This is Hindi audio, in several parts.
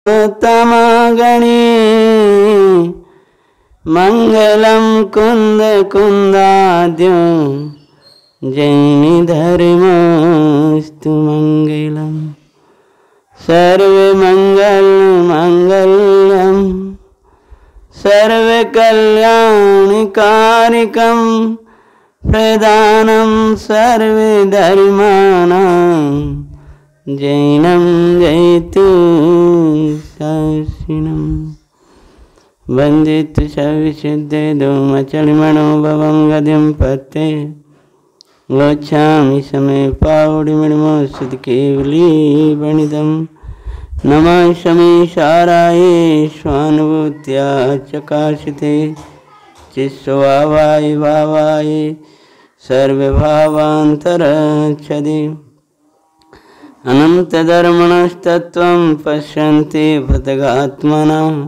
तमगणे मंगलम कुंद कुंदाद्यो जैनी धर्मस्तु मंगलम। सर्वे मंगल मंगलम सर्वे कल्याणकारिकम प्रदानम सर्वे धर्माणां जैनम जयतु शासिनम। वंदित सविशुद्धे धूमचलिमणो भवं गद्यं पते गच्छामि समे पावडिमणिमो सुध केवली वणिदं। नमः समीशाराय स्वानुभूत्या चकाशिते चिस्वावाय भावाय सर्वभावान्तरच्छदे। अनन्तधर्मणस्तत्त्वं पश्यन्ति भृतगात्मनाम्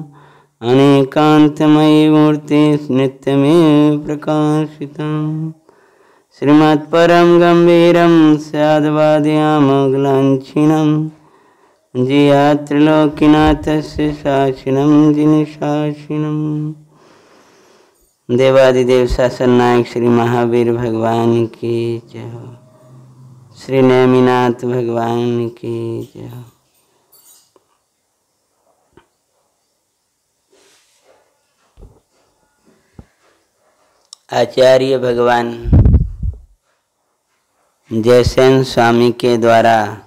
अनेकान्तमयी मूर्ति नित्यमेव प्रकाशितम्। श्रीमत्परं गम्भीरं स्याद्वाद्यामोघलाञ्छिनं जिया त्रिलोकीनाथस्य शासिनं जिनशासिनं। देवादिदेव शासन नायक श्री महावीर भगवान की जय हो। श्री नेमिनाथ भगवान की जय हो। आचार्य भगवान जयसेन स्वामी के द्वारा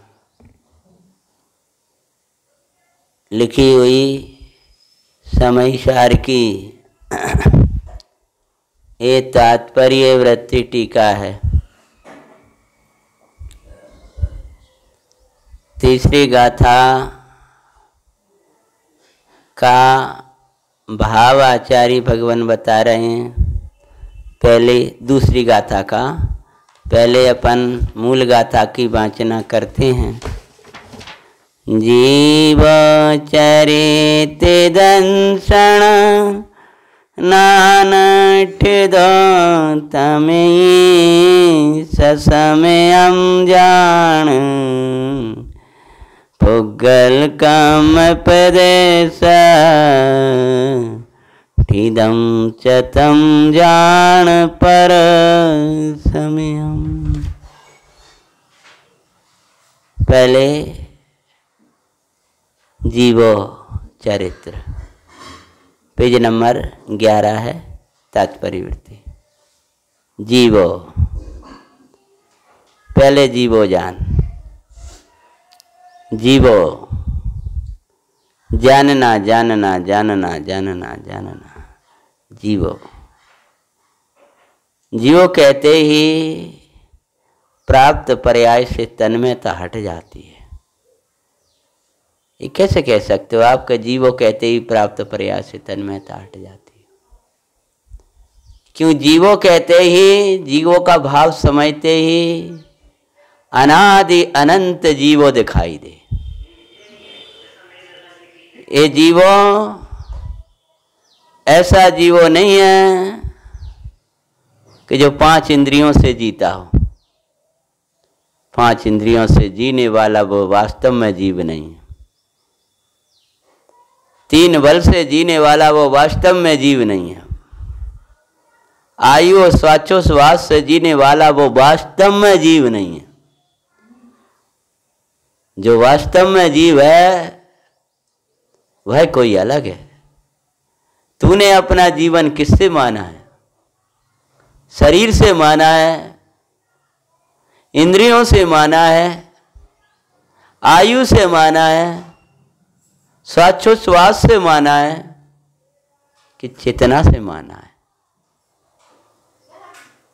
लिखी हुई समयसार की ये तात्पर्य वृत्ति टीका है। तीसरी गाथा का भाव आचार्य भगवान बता रहे हैं। पहले दूसरी गाथा का, पहले अपन मूल गाथा की वाचना करते हैं। जीव चरित दंसण नानठ दो तमें ससमयम जान पुगल कम पदेश ठिदम चतम जान पर समयम। पहले जीवो चरित्र, पेज नंबर 11 है तात्पर्य वृत्ति। जीवो, पहले जीवो जान, जीवो जानना जानना जानना जानना जानना। जीवो, जीवो कहते ही प्राप्त पर्याय से तन्मयता हट जाती है। ये कैसे कह सकते हो आप कि जीवो कहते ही प्राप्त पर्याय से तन्मयता हट जाती है? क्यों? जीवो कहते ही, जीवो का भाव समझते ही अनादि अनंत जीवो दिखाई दे। ये जीवो ऐसा जीवो नहीं है कि जो 5 इंद्रियों से जीता हो। 5 इंद्रियों से जीने वाला वो वास्तव में जीव नहीं है। 3 बल से जीने वाला वो वास्तव में जीव नहीं है। आयु और श्वासोच्छ्वास से जीने वाला वो वास्तव में जीव नहीं है। जो वास्तव में जीव है वह कोई अलग है। तूने अपना जीवन किससे माना है? शरीर से माना है, इंद्रियों से माना है, आयु से माना है, श्वासोच्छ्वास से माना है कि चेतना से माना है?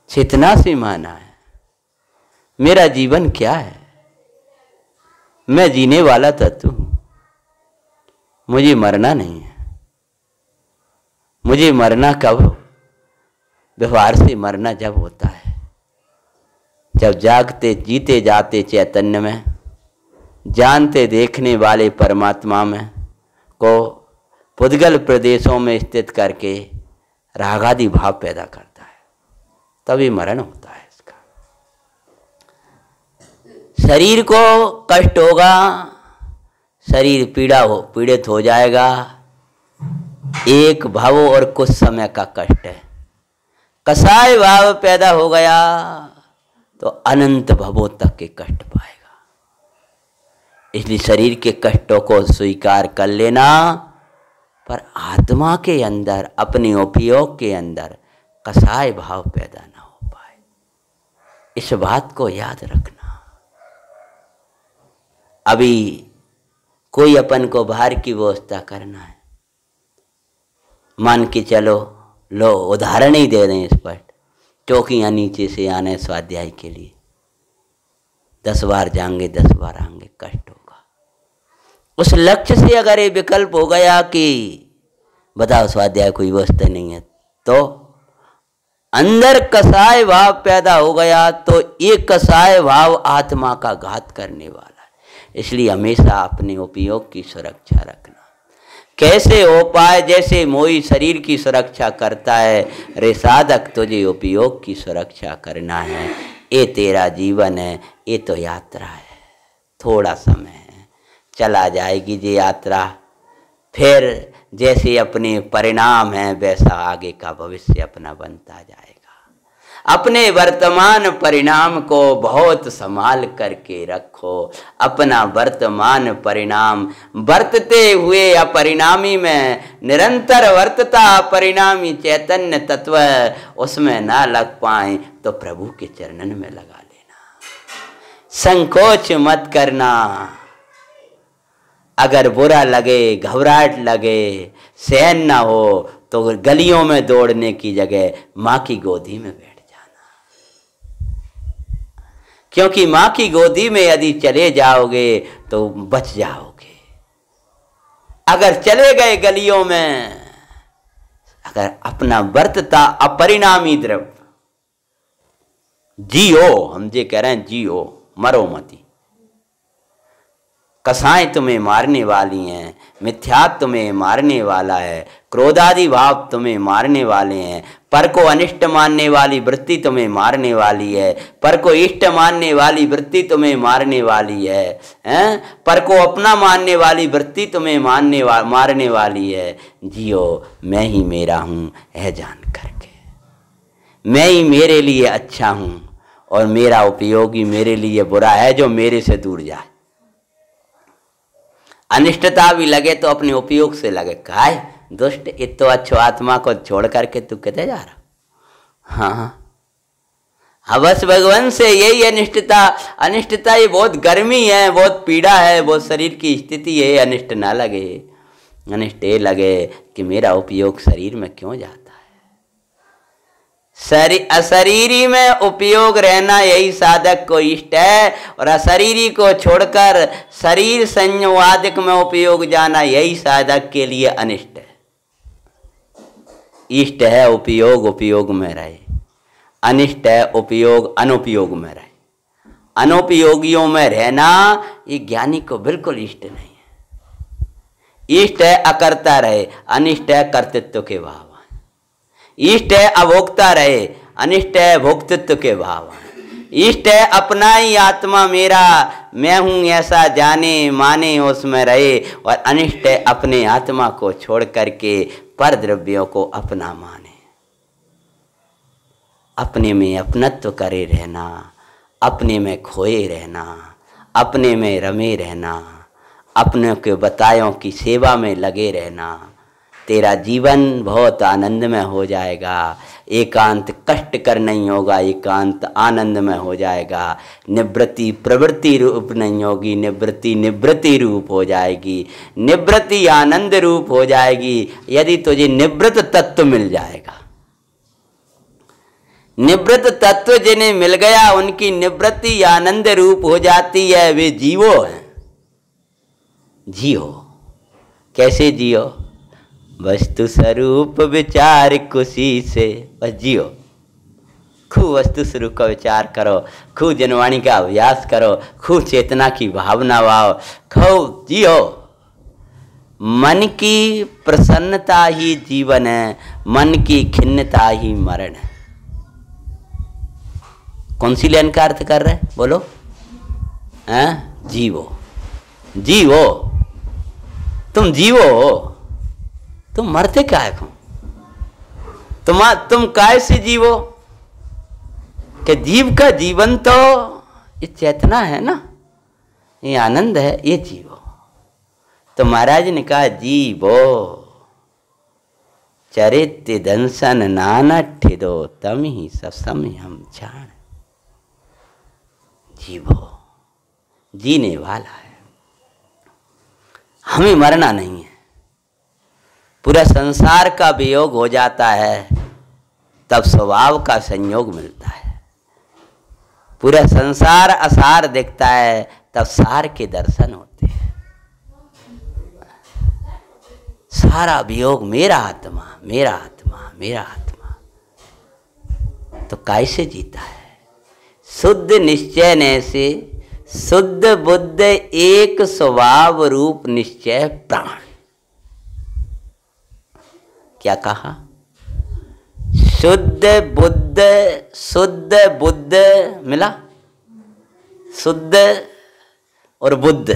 चेतना से माना है। मेरा जीवन क्या है? मैं जीने वाला तत्व हूं। मुझे मरना नहीं है। मुझे मरना कब? व्यवहार से मरना जब होता है, जब जागते जीते जाते चैतन्य में, जानते देखने वाले परमात्मा में को पुद्गल प्रदेशों में स्थित करके रागादि भाव पैदा करता है, तभी मरण होता है इसका। शरीर को कष्ट होगा, शरीर पीड़ित हो जाएगा। एक भाव और कुछ समय का कष्ट है। कसाय भाव पैदा हो गया तो अनंत भवों तक के कष्ट पाएगा। इसलिए शरीर के कष्टों को स्वीकार कर लेना, पर आत्मा के अंदर अपने उपयोग के अंदर कसाय भाव पैदा ना हो पाए, इस बात को याद रखना। अभी कोई अपन को बाहर की व्यवस्था करना है, मान के चलो, लो उदाहरण ही दे दें स्पष्ट, चौकियां नीचे से आने स्वाध्याय के लिए 10 बार जाएंगे 10 बार आएंगे, कष्ट होगा। उस लक्ष्य से अगर ये विकल्प हो गया कि बताओ स्वाध्याय कोई व्यवस्था नहीं है, तो अंदर कसाय भाव पैदा हो गया, तो ये कसाय भाव आत्मा का घात करने वाला है। इसलिए हमेशा अपने उपयोग की सुरक्षा रखना। कैसे हो पाए? जैसे मोही शरीर की सुरक्षा करता है, रे साधक तुझे उपयोग की सुरक्षा करना है। ये तेरा जीवन है, ये तो यात्रा है, थोड़ा समय है, चला जाएगी ये यात्रा। फिर जैसे अपने परिणाम हैं वैसा आगे का भविष्य अपना बनता जाएगा। अपने वर्तमान परिणाम को बहुत संभाल करके रखो। अपना वर्तमान परिणाम वर्तते हुए अपरिणामी में निरंतर वर्तता परिणामी चैतन्य तत्व, उसमें ना लग पाए तो प्रभु के चरणन में लगा लेना। संकोच मत करना। अगर बुरा लगे, घबराहट लगे, सहन ना हो, तो गलियों में दौड़ने की जगह माँ की गोदी में बैठ जाना। क्योंकि माँ की गोदी में यदि चले जाओगे तो बच जाओगे। अगर चले गए गलियों में, अगर अपना वर्तता अपरिणामी द्रव्य जियो, हम जे कह रहे हैं जियो, मरो मती। कसाएं तुम्हें मारने वाली हैं, मिथ्यात्व तुम्हें मारने वाला है, क्रोधादि भाव तुम्हें मारने वाले हैं, पर को अनिष्ट मानने वाली वृत्ति तुम्हें मारने वाली है, पर को इष्ट मानने वाली वृत्ति तुम्हें मारने वाली है, पर को अपना मानने वाली वृत्ति तुम्हें मारने वाली है। जियो, मैं ही मेरा हूँ यह जान करके, मैं ही मेरे लिए अच्छा हूँ और मेरा उपयोगी मेरे लिए बुरा है जो मेरे से दूर जाए। अनिष्टता भी लगे तो अपने उपयोग से लगे। काय दुष्ट, इतो अच्छो आत्मा को छोड़ करके तू कहते जा रहा। हाँ, बस भगवान से यही अनिष्टता ये बहुत गर्मी है, बहुत पीड़ा है, बहुत शरीर की स्थिति है। अनिष्ट ना लगे, अनिष्ट ये लगे कि मेरा उपयोग शरीर में क्यों जाता है। अशरीरी में उपयोग रहना यही साधक को इष्ट है, और अशरीरी को छोड़कर शरीर संयोवादिक में उपयोग जाना यही साधक के लिए अनिष्ट है। इष्ट है उपयोग उपयोग में रहे, अनिष्ट है उपयोग अनुपयोग में रहे। अनुपयोगियों में रहना ये ज्ञानी को बिल्कुल इष्ट नहीं है। इष्ट है अकर्ता रहे, अनिष्ट है कर्तृत्व के भाव। इष्ट है अभोक्ता रहे, अनिष्ट है भोक्तृत्व के भाव। इष्ट है अपना ही आत्मा मेरा, मैं हूं ऐसा जाने माने उसमें रहे, और अनिष्ट है अपने आत्मा को छोड़ करके पर द्रव्यों को अपना माने। अपने में अपनत्व करे रहना, अपने में खोए रहना, अपने में रमे रहना, अपने के बतायों की सेवा में लगे रहना। तेरा जीवन बहुत आनंदमय हो जाएगा। एकांत कष्टकर नहीं होगा, एकांत आनंदमय हो जाएगा। निवृत्ति प्रवृत्ति रूप नहीं होगी, निवृत्ति रूप हो जाएगी। निवृत्ति आनंद रूप हो जाएगी यदि तुझे निवृत्त तत्व मिल जाएगा। निवृत्त तत्व जिन्हें मिल गया उनकी निवृत्ति आनंद रूप हो जाती है, वे जीवो हैं। जियो, कैसे जियो? वस्तु स्वरूप विचार खुशी से बस जियो। खूब वस्तु स्वरूप का विचार करो, खूब जनवाणी का अभ्यास करो, खूब चेतना की भावना वाओ, खूब जियो। मन की प्रसन्नता ही जीवन है, मन की खिन्नता ही मरण है। कौन सी लाइन का अर्थ कर रहे बोलो? जीवो, जीवो, तुम जीवो हो, तुम मरते क्या है? तुम काय से जीवो? कि जीव का जीवन तो ये चेतना है ना, ये आनंद है, ये जीवो। तो महाराज ने कहा जीवो चरित्र दंसन नानठ दो तम ही ससम हम जान। जीवो, जीने वाला है, हमें मरना नहीं है। पूरा संसार का वियोग हो जाता है तब स्वभाव का संयोग मिलता है। पूरा संसार असार दिखता है तब सार के दर्शन होते हैं। सारा वियोग मेरा आत्मा, मेरा आत्मा, मेरा आत्मा, तो कैसे जीता है? शुद्ध निश्चय ने से शुद्ध बुद्ध एक स्वभाव रूप निश्चय प्राण। क्या कहा? शुद्ध बुद्ध मिला, शुद्ध और बुद्ध।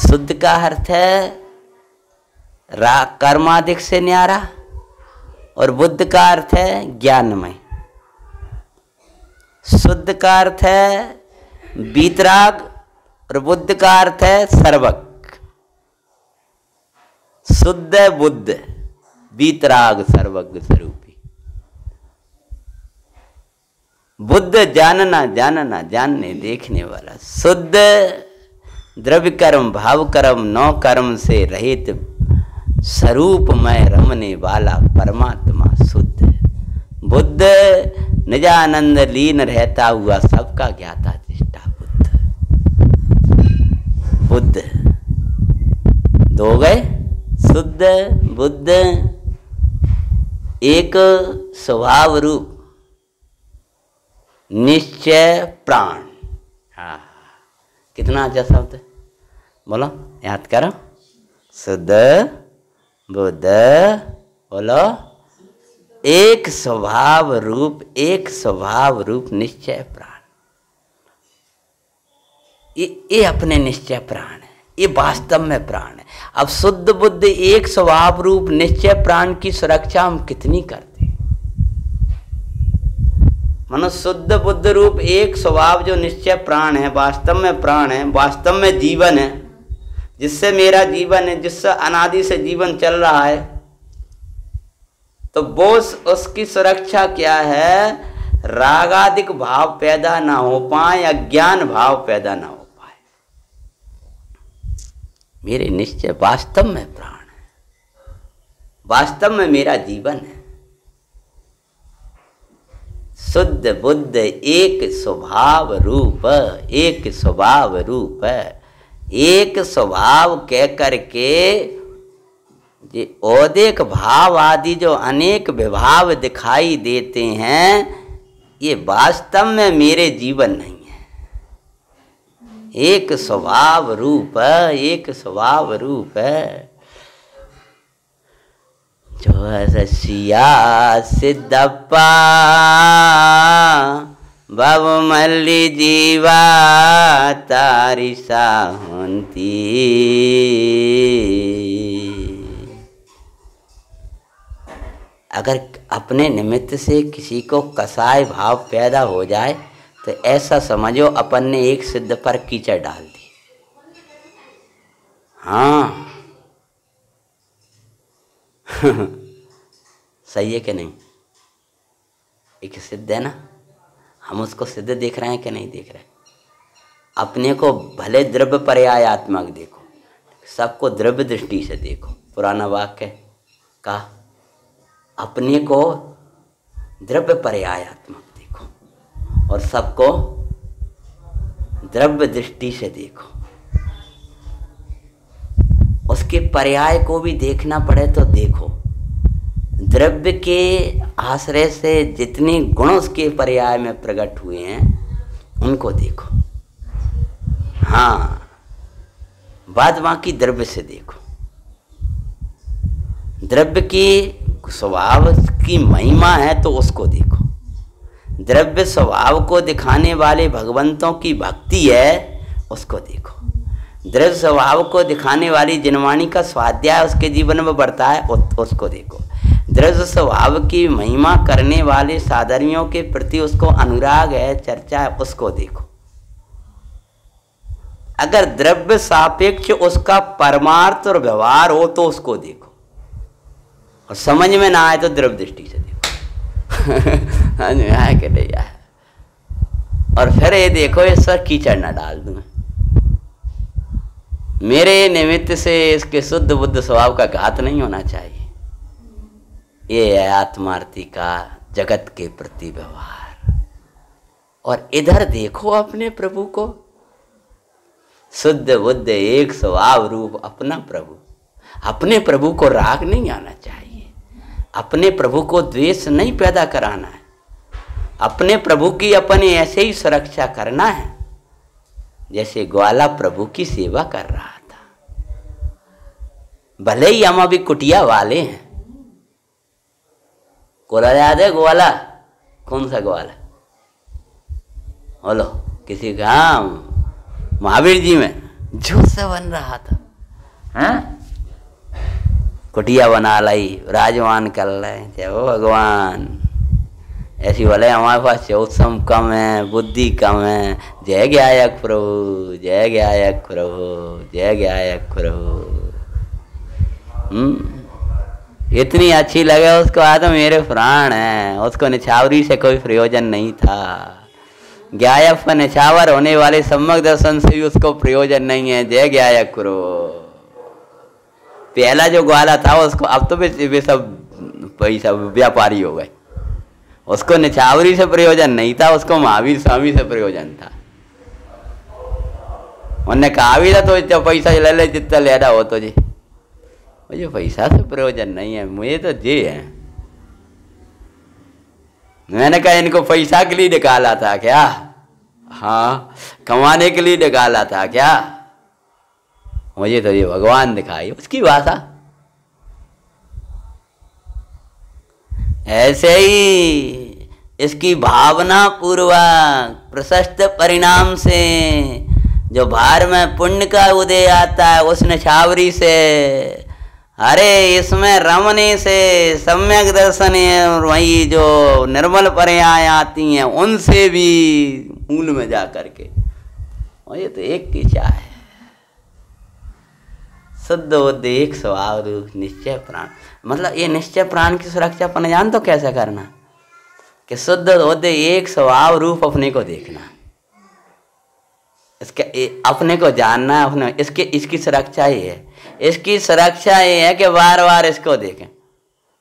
शुद्ध का अर्थ है कर्माधिक से न्यारा, और बुद्ध का अर्थ है ज्ञानमय। शुद्ध का अर्थ है वीतराग और बुद्ध का अर्थ है सर्वज्ञ। शुद्ध बुद्ध वीतराग सर्वज्ञ स्वरूपी। बुद्ध जानना जानना जानने देखने वाला। शुद्ध द्रव्य कर्म भाव कर्म नौ कर्म से रहित स्वरूप में रमने वाला परमात्मा शुद्ध। बुद्ध निजानंद लीन रहता हुआ सबका ज्ञाता दृष्टा बुद्ध। बुद्ध दो गए, शुद्ध बुद्ध एक स्वभाव रूप निश्चय प्राण। हाँ, कितना अच्छा शब्द, बोलो याद करो। शुद्ध बुद्ध, बोलो एक स्वभाव रूप निश्चय प्राण। ये अपने निश्चय प्राण है, ये वास्तव में प्राण है। अब शुद्ध बुद्ध एक स्वभाव रूप निश्चय प्राण की सुरक्षा हम कितनी करते? मानो शुद्ध बुद्ध रूप एक स्वभाव जो निश्चय प्राण है, वास्तव में प्राण है, वास्तव में जीवन है, जिससे मेरा जीवन है, जिससे अनादि से जीवन चल रहा है, तो वो उसकी सुरक्षा क्या है? रागादिक भाव पैदा ना हो पाए, अज्ञान भाव पैदा ना हो पाए। मेरे निश्चय वास्तव में प्राण है, वास्तव में मेरा जीवन है। शुद्ध बुद्ध एक स्वभाव रूप, एक स्वभाव रूप, एक स्वभाव कह करके ये औदिक भाव आदि जो अनेक विभाव दिखाई देते हैं, ये वास्तव में मेरे जीवन नहीं है। एक स्वभाव रूप, एक स्वभाव रूप है। जो रसिया सिद्धप्पा भवमल्ली जीवा तारी साहंती। अगर अपने निमित्त से किसी को कसाय भाव पैदा हो जाए तो ऐसा समझो अपन ने एक सिद्ध पर कीचड़ डाल दी। हाँ सही है कि नहीं? एक सिद्ध है ना, हम उसको सिद्ध देख रहे हैं कि नहीं देख रहे? अपने को भले द्रव्य पर्यायात्मक देखो, सबको द्रव्य दृष्टि से देखो। पुराना वाक्य का अपने को द्रव्य पर्यायात्मक देखो और सबको द्रव्य दृष्टि से देखो। उसके पर्याय को भी देखना पड़े तो देखो। द्रव्य के आश्रय से जितने गुण उसके पर्याय में प्रकट हुए हैं उनको देखो। हाँ, बाद बाकी द्रव्य से देखो। द्रव्य की स्वभाव की महिमा है तो उसको देखो। द्रव्य स्वभाव को दिखाने वाले भगवंतों की भक्ति है, उसको देखो। दृढ़ स्वभाव को दिखाने वाली जिनवाणी का स्वाध्याय उसके जीवन में बढ़ता है, उसको देखो। दृढ़ स्वभाव की महिमा करने वाले साधर्मियों के प्रति उसको अनुराग है, चर्चा है, उसको देखो। अगर द्रव्य सापेक्ष उसका परमार्थ और व्यवहार हो तो उसको देखो, और समझ में ना आए तो द्रव्य दृष्टि से देखो। समझ में आए कि नहीं आए? और फिर ये देखो, इस पर कीचड़ न डाल दूं, मेरे निमित्त से इसके शुद्ध बुद्ध स्वभाव का घात नहीं होना चाहिए। ये है आत्मार्थी का जगत के प्रति व्यवहार। और इधर देखो अपने प्रभु को, शुद्ध बुद्ध एक स्वभाव रूप अपना प्रभु। अपने प्रभु को राग नहीं आना चाहिए, अपने प्रभु को द्वेष नहीं पैदा कराना है, अपने प्रभु की अपने ऐसे ही सुरक्षा करना है जैसे ग्वाला प्रभु की सेवा कर रहा था। भले ही हम अभी कुटिया वाले हैं। कोला याद है ग्वाला? कौन सा ग्वाला? बोलो किसी का? महावीर जी में जो से बन रहा था, हैं? कुटिया बना लाई, राजवान कर रहे, जय भगवान। ऐसी बोले हमारे पास चौसम कम है, बुद्धि कम है। जय ज्ञायक प्रभु, जय ज्ञायक प्रभु, जय ज्ञायक प्रभु। इतनी अच्छी लगे उसको, आ तो मेरे प्राण है। उसको निछावरी से कोई प्रयोजन नहीं था। ज्ञायक पर निछावर होने वाले सम्यक दर्शन से भी उसको प्रयोजन नहीं है। जय ज्ञायक प्रभु। पहला जो ग्वाला था उसको, अब तो वे सब पैसा व्यापारी हो गए। उसको निछावरी से प्रयोजन नहीं था, उसको महावीर स्वामी से प्रयोजन था। उन्होंने कहा भी था तो पैसा ले ले जितना लेना हो तो जी, मुझे पैसा से प्रयोजन नहीं है, मुझे तो जे है। मैंने कहा इनको पैसा के लिए निकाला था क्या? हाँ, कमाने के लिए निकाला था क्या? मुझे तो ये भगवान दिखाई, उसकी भाषा। ऐसे ही इसकी भावना पूर्वक प्रशस्त परिणाम से जो भार में पुण्य का उदय आता है, उस निछावरी से, अरे इसमें रमने से सम्यक दर्शन और वही जो निर्मल पर्याय आती हैं उनसे भी मूल में जा करके, और ये तो एक की चाह है। शुद्ध बुद्ध एक स्वभाव रूप निश्चय प्राण। मतलब ये निश्चय प्राण की सुरक्षा अपन जान तो कैसे करना, कि शुद्ध बुद्ध एक स्वभाव रूप अपने को देखना, इसके अपने को जानना है, अपने इसकी सुरक्षा ही है। इसकी सुरक्षा ये है कि बार बार इसको देखें।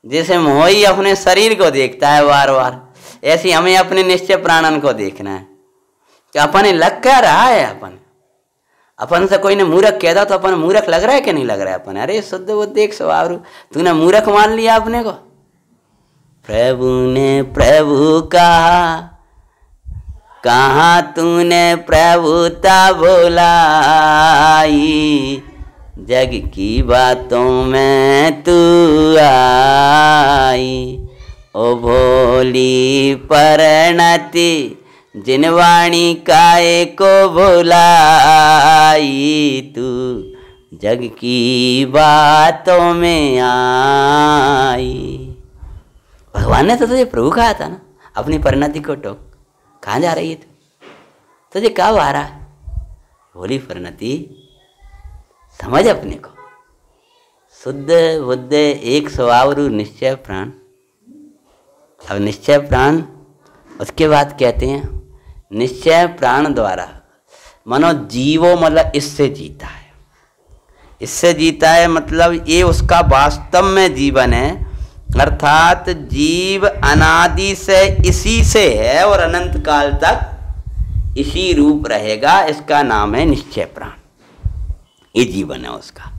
जैसे मोही अपने शरीर को देखता है बार बार, ऐसे हमें अपने निश्चय प्राणन को देखना है कि अपन लग क्या रहा है। अपन से कोई ने मूर्ख कह दो तो अपन मूर्ख लग रहा है कि नहीं लग रहा है अपन? अरे शुद्ध बुद्ध एक स्वभाव रूप, तूने मूर्ख मान लिया अपने को। प्रभु ने प्रभु कहा तूने प्रभुता बोलाई, जग की बातों में तू आई। ओ भोली परिणति जिनवाणी काए को भुलाई, तू जग की बातों में आई। भगवान ने तो तुझे प्रभु कहा था ना, अपनी परिणति को टोक। कहाँ जा रही है तुझे कब आ रहा है? भोली परिणति, समझ अपने को। शुद्ध बुद्ध एक स्वभाव रूप निश्चय प्राण। अब निश्चय प्राण उसके बाद कहते हैं निश्चय प्राण द्वारा मनो जीवो, मतलब इससे जीता है। इससे जीता है मतलब ये उसका वास्तव में जीवन है, अर्थात जीव अनादि से इसी से है और अनंत काल तक इसी रूप रहेगा। इसका नाम है निश्चय प्राण। ये जीवन है उसका।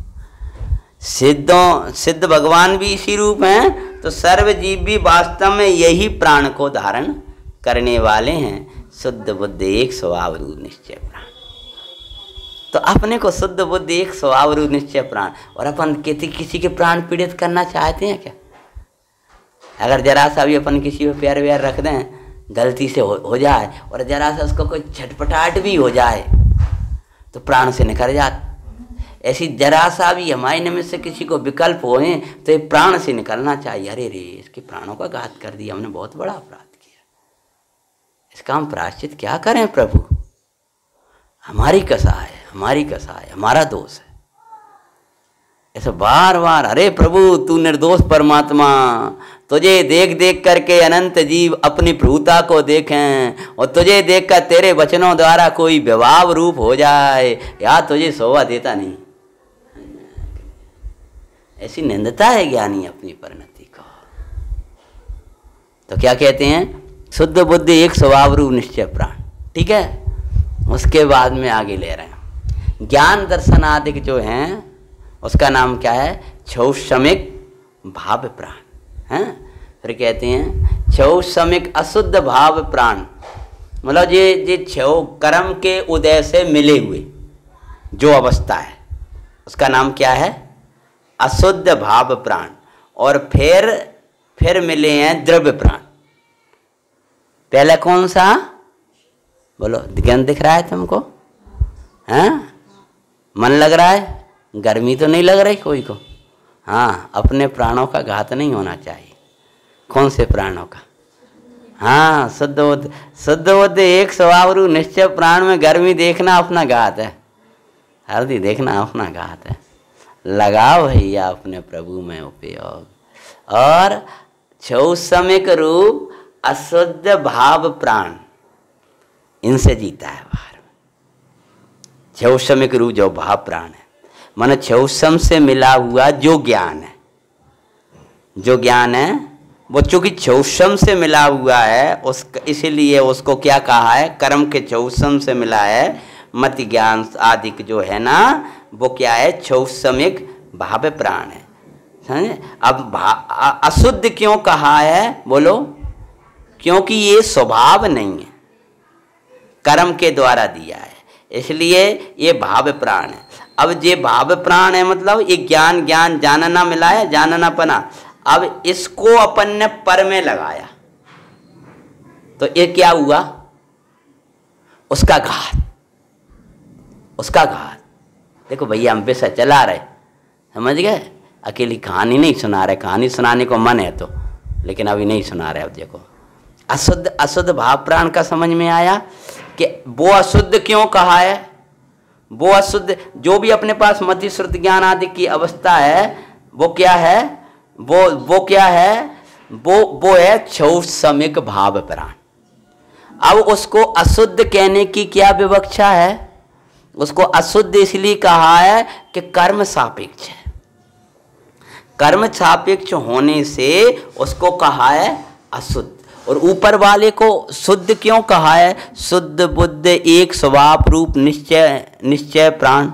सिद्ध भगवान भी इसी रूप हैं, तो सर्व जीव भी वास्तव में यही प्राण को धारण करने वाले हैं। शुद्ध बुद्ध एक स्वभाव रूप निश्चय प्राण। तो अपने को शुद्ध बुद्ध एक स्वभाव रूप निश्चय प्राण, और अपन किसी के प्राण पीड़ित करना चाहते हैं क्या? अगर जरा सा भी अपन किसी पे प्यार व्यार रख दें, गलती से हो जाए, और जरा सा उसको कोई छटपटाहट भी हो जाए, तो प्राण से निकल ऐसी जरा सा भी हमारे निमित्त से किसी को विकल्प होए तो ये प्राण से निकलना चाहिए। अरे रे, इसके प्राणों का घात कर दिया, हमने बहुत बड़ा अपराध किया, इसका हम प्रायश्चित क्या करें प्रभु? हमारी कसा है, हमारी कसा है, हमारा दोष है। ऐसा बार बार, अरे प्रभु तू निर्दोष परमात्मा, तुझे देख देख करके अनंत जीव अपनी प्रभुता को देखें और तुझे देखकर तेरे वचनों द्वारा कोई विभाव रूप हो जाए, या तुझे शोभा देता नहीं। ऐसी निंदता है ज्ञानी अपनी परिणति को। तो क्या कहते हैं? शुद्ध बुद्धि एक स्वभाव रूप निश्चय प्राण। ठीक है, उसके बाद में आगे ले रहे हैं ज्ञान दर्शन आदि जो हैं, उसका नाम क्या है? क्षौषमिक भाव प्राण है। फिर कहते हैं क्षौषमिक अशुद्ध भाव प्राण, मतलब ये क्षौ कर्म के उदय से मिले हुए जो अवस्था है, उसका नाम क्या है? अशुद्ध भाव प्राण। और फिर मिले हैं द्रव्य प्राण। पहले कौन सा बोलो? ज्ञान दिख रहा है तुमको? हैं? मन लग रहा है? गर्मी तो नहीं लग रही कोई को? हाँ, अपने प्राणों का घात नहीं होना चाहिए। कौन से प्राणों का? हाँ, शुद्ध बुद्ध एक स्वभाव रूप निश्चय प्राण में गर्मी देखना अपना घात है, हल्दी देखना अपना घात है। लगाओ भैया अपने प्रभु में उपयोग। और क्षौषमिक रूप अशुद्ध भाव प्राण, इनसे जीता है बाहर। क्षौषमिक रूप जो भाव प्राण है, मन क्षौषम से मिला हुआ जो ज्ञान है, जो ज्ञान है वो चूंकि क्षौषम से मिला हुआ है, उसका इसीलिए उसको क्या कहा है? कर्म के क्षौषम से मिला है। मत ज्ञान आदि जो है ना, वो क्या है? क्षौषमिक भाव प्राण है। समझे? अब अशुद्ध क्यों कहा है बोलो? क्योंकि ये स्वभाव नहीं है, कर्म के द्वारा दिया है, इसलिए ये भाव प्राण है। अब ये भाव प्राण है मतलब ये ज्ञान जानना मिला है, जानना पना। अब इसको अपन ने पर में लगाया तो ये क्या हुआ? उसका घात, उसका घात। देखो भैया हम विषय चला रहे, समझ गए? अकेली कहानी नहीं सुना रहे, कहानी सुनाने को मन है तो, लेकिन अभी नहीं सुना रहे। अब देखो अशुद्ध भाव प्राण का समझ में आया कि वो अशुद्ध क्यों कहा है? वो अशुद्ध जो भी अपने पास मति श्रुति ज्ञान आदि की अवस्था है, वो क्या है? वो क्या है? वो है क्षौषमिक भाव प्राण। अब उसको अशुद्ध कहने की क्या विवक्षा है? उसको अशुद्ध इसलिए कहा है कि कर्म सापेक्ष है। कर्म सापेक्ष होने से उसको कहा है अशुद्ध। और ऊपर वाले को शुद्ध क्यों कहा है? शुद्ध बुद्ध एक स्वभाव रूप निश्चय प्राण,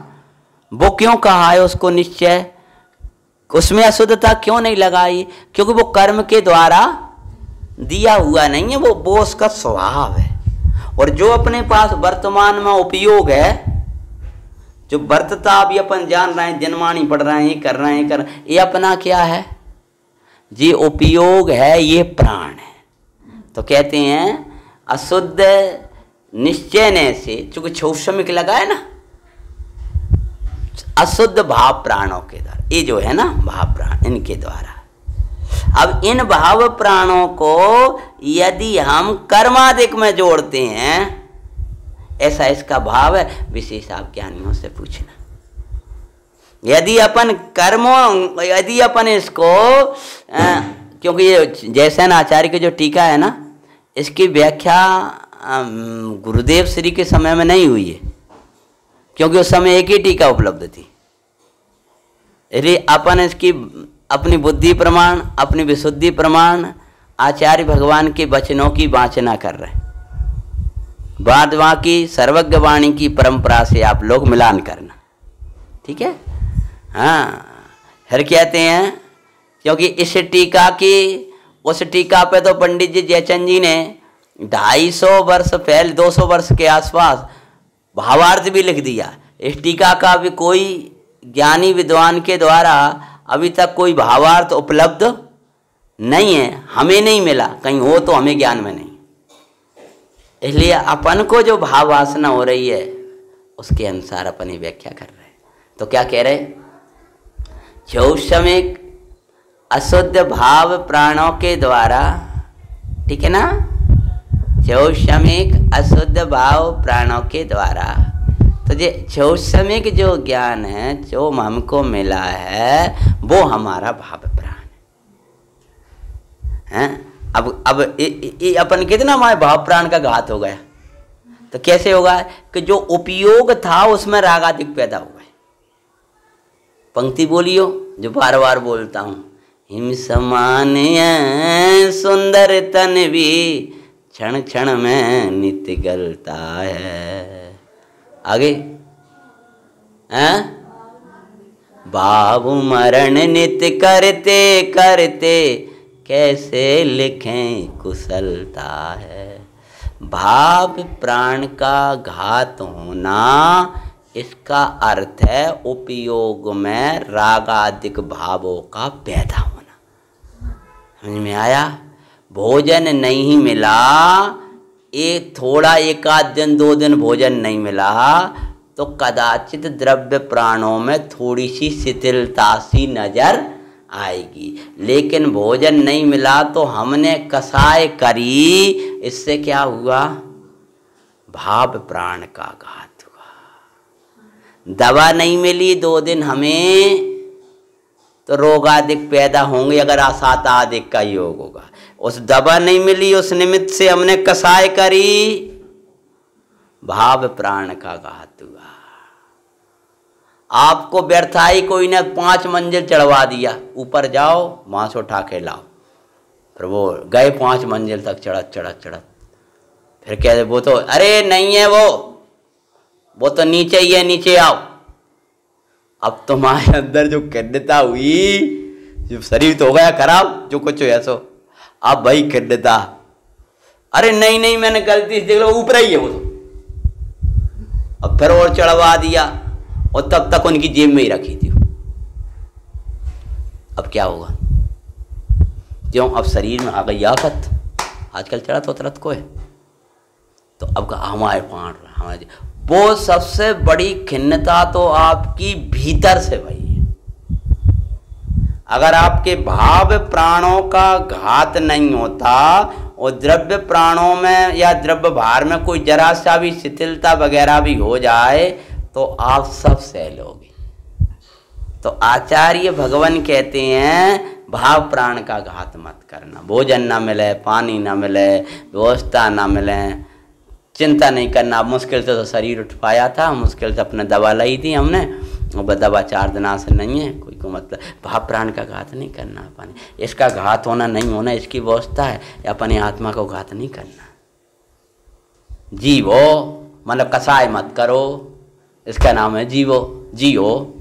वो क्यों कहा है उसको निश्चय? उसमें अशुद्धता क्यों नहीं लगाई? क्योंकि वो कर्म के द्वारा दिया हुआ नहीं है, वो उसका स्वभाव है। और जो अपने पास वर्तमान में उपयोग है, जो वर्तता अभी अपन जान रहे हैं, जन्मानी पढ़ रहे हैं, ये कर रहे हैं, ये अपना क्या है? ये उपयोग है, ये प्राण है। तो कहते हैं अशुद्ध निश्चय ने से, चूंकि क्षौषमिक लगा है ना, अशुद्ध भाव प्राणों के द्वारा, ये जो है ना भाव प्राण, इनके द्वारा। अब इन भाव प्राणों को यदि हम कर्मादिक में जोड़ते हैं, ऐसा इसका भाव है, विशेष आप ज्ञानियों से पूछना। यदि अपन इसको क्योंकि ये जयसेन आचार्य की जो टीका है ना, इसकी व्याख्या गुरुदेव श्री के समय में नहीं हुई है, क्योंकि उस समय एक ही टीका उपलब्ध थी। यदि अपन इसकी अपनी बुद्धि प्रमाण, अपनी विशुद्धि प्रमाण, आचार्य भगवान के वचनों की वाचना कर रहे हैं, बाद बाकी सर्वज्ञ वाणी की परंपरा से आप लोग मिलान करना, ठीक है? हाँ, फिर कहते हैं क्योंकि इस टीका की, उस टीका पे तो पंडित जी जयचंद जी ने 250 वर्ष पहले, 200 वर्ष के आसपास भावार्थ भी लिख दिया। इस टीका का भी कोई ज्ञानी विद्वान के द्वारा अभी तक कोई भावार्थ उपलब्ध नहीं है, हमें नहीं मिला, कहीं हो तो हमें ज्ञान में नहीं। इसलिए अपन को जो भाव वासना हो रही है उसके अनुसार अपन व्याख्या कर रहे हैं। तो क्या कह रहे, जो समय अशुद्ध भाव प्राणों के द्वारा, ठीक है ना, जो समय अशुद्ध भाव प्राणों के द्वारा, तो ये जो समय जो ज्ञान है जो हमको मिला है वो हमारा भाव प्राण है। अब अपन कितना हमारे भाव प्राण का घात हो गया, तो कैसे होगा कि जो उपयोग था उसमें राग आदिक पैदा हुआ है। पंक्ति बोलियो जो बार बार बोलता हूं, हिम समान सुंदर तन भी क्षण क्षण में नित्य गलता है। आगे हैं, भाव मरण नित्य करते करते कैसे लिखें कुशलता है। भाव प्राण का घात होना, इसका अर्थ है उपयोग में रागादिक भावों का पैदा होना। समझ में आया? भोजन नहीं मिला, एक थोड़ा एक आध दिन 2 दिन भोजन नहीं मिला तो कदाचित द्रव्य प्राणों में थोड़ी सी शिथिलता सी नजर आएगी, लेकिन भोजन नहीं मिला तो हमने कसाय करी, इससे क्या हुआ, भाव प्राण का घात हुआ। दवा नहीं मिली 2 दिन हमें तो रोग आदिक पैदा होंगे, अगर आसात आदिक का योग होगा। उस दवा नहीं मिली, उस निमित्त से हमने कसाय करी, भाव प्राण का घात हुआ। आपको व्यर्थाई कोई ने 5 मंजिल चढ़वा दिया, ऊपर जाओ वहां से उठा के लाओ, फिर वो गए 5 मंजिल तक चढ़त चढ़त चढ़त, फिर कहते वो तो अरे नहीं है, वो तो नीचे ही है, नीचे आओ। अब तुम्हारे अंदर जो खिन्नता हुई, जो शरीर तो हो गया खराब, जो कुछ हो ऐसो, अब भाई खिन्नता, अरे नहीं नहीं मैंने गलती से देख लो, ऊपर ही है वो तो। अब फिर और चढ़वा दिया, और तब तक उनकी जेब में ही रखी थी। अब क्या होगा, क्यों, अब शरीर में आ गई आफत, आजकल चढ़ा तो तुरंत को है, तो अब हमारे पाण हमारे, वो सबसे बड़ी खिन्नता तो आपकी भीतर से भई है। अगर आपके भाव प्राणों का घात नहीं होता और द्रव्य प्राणों में या द्रव्य भार में कोई जरा सा भी शिथिलता वगैरह भी हो जाए तो आप सब सह लोगे। तो आचार्य भगवान कहते हैं भाव प्राण का घात मत करना। भोजन ना मिले, पानी ना मिले, व्यवस्था ना मिले, चिंता नहीं करना। मुश्किल से तो शरीर उठ पाया था, मुश्किल से अपने दवा लाई थी हमने, और दवा 4 दिन से नहीं है, कोई को मतलब भाव प्राण का घात नहीं करना। अपने इसका घात होना नहीं होना इसकी व्यवस्था है, अपनी आत्मा को घात नहीं करना। जीवो मतलब कसाय मत करो, इसका नाम है जीवो, जियो।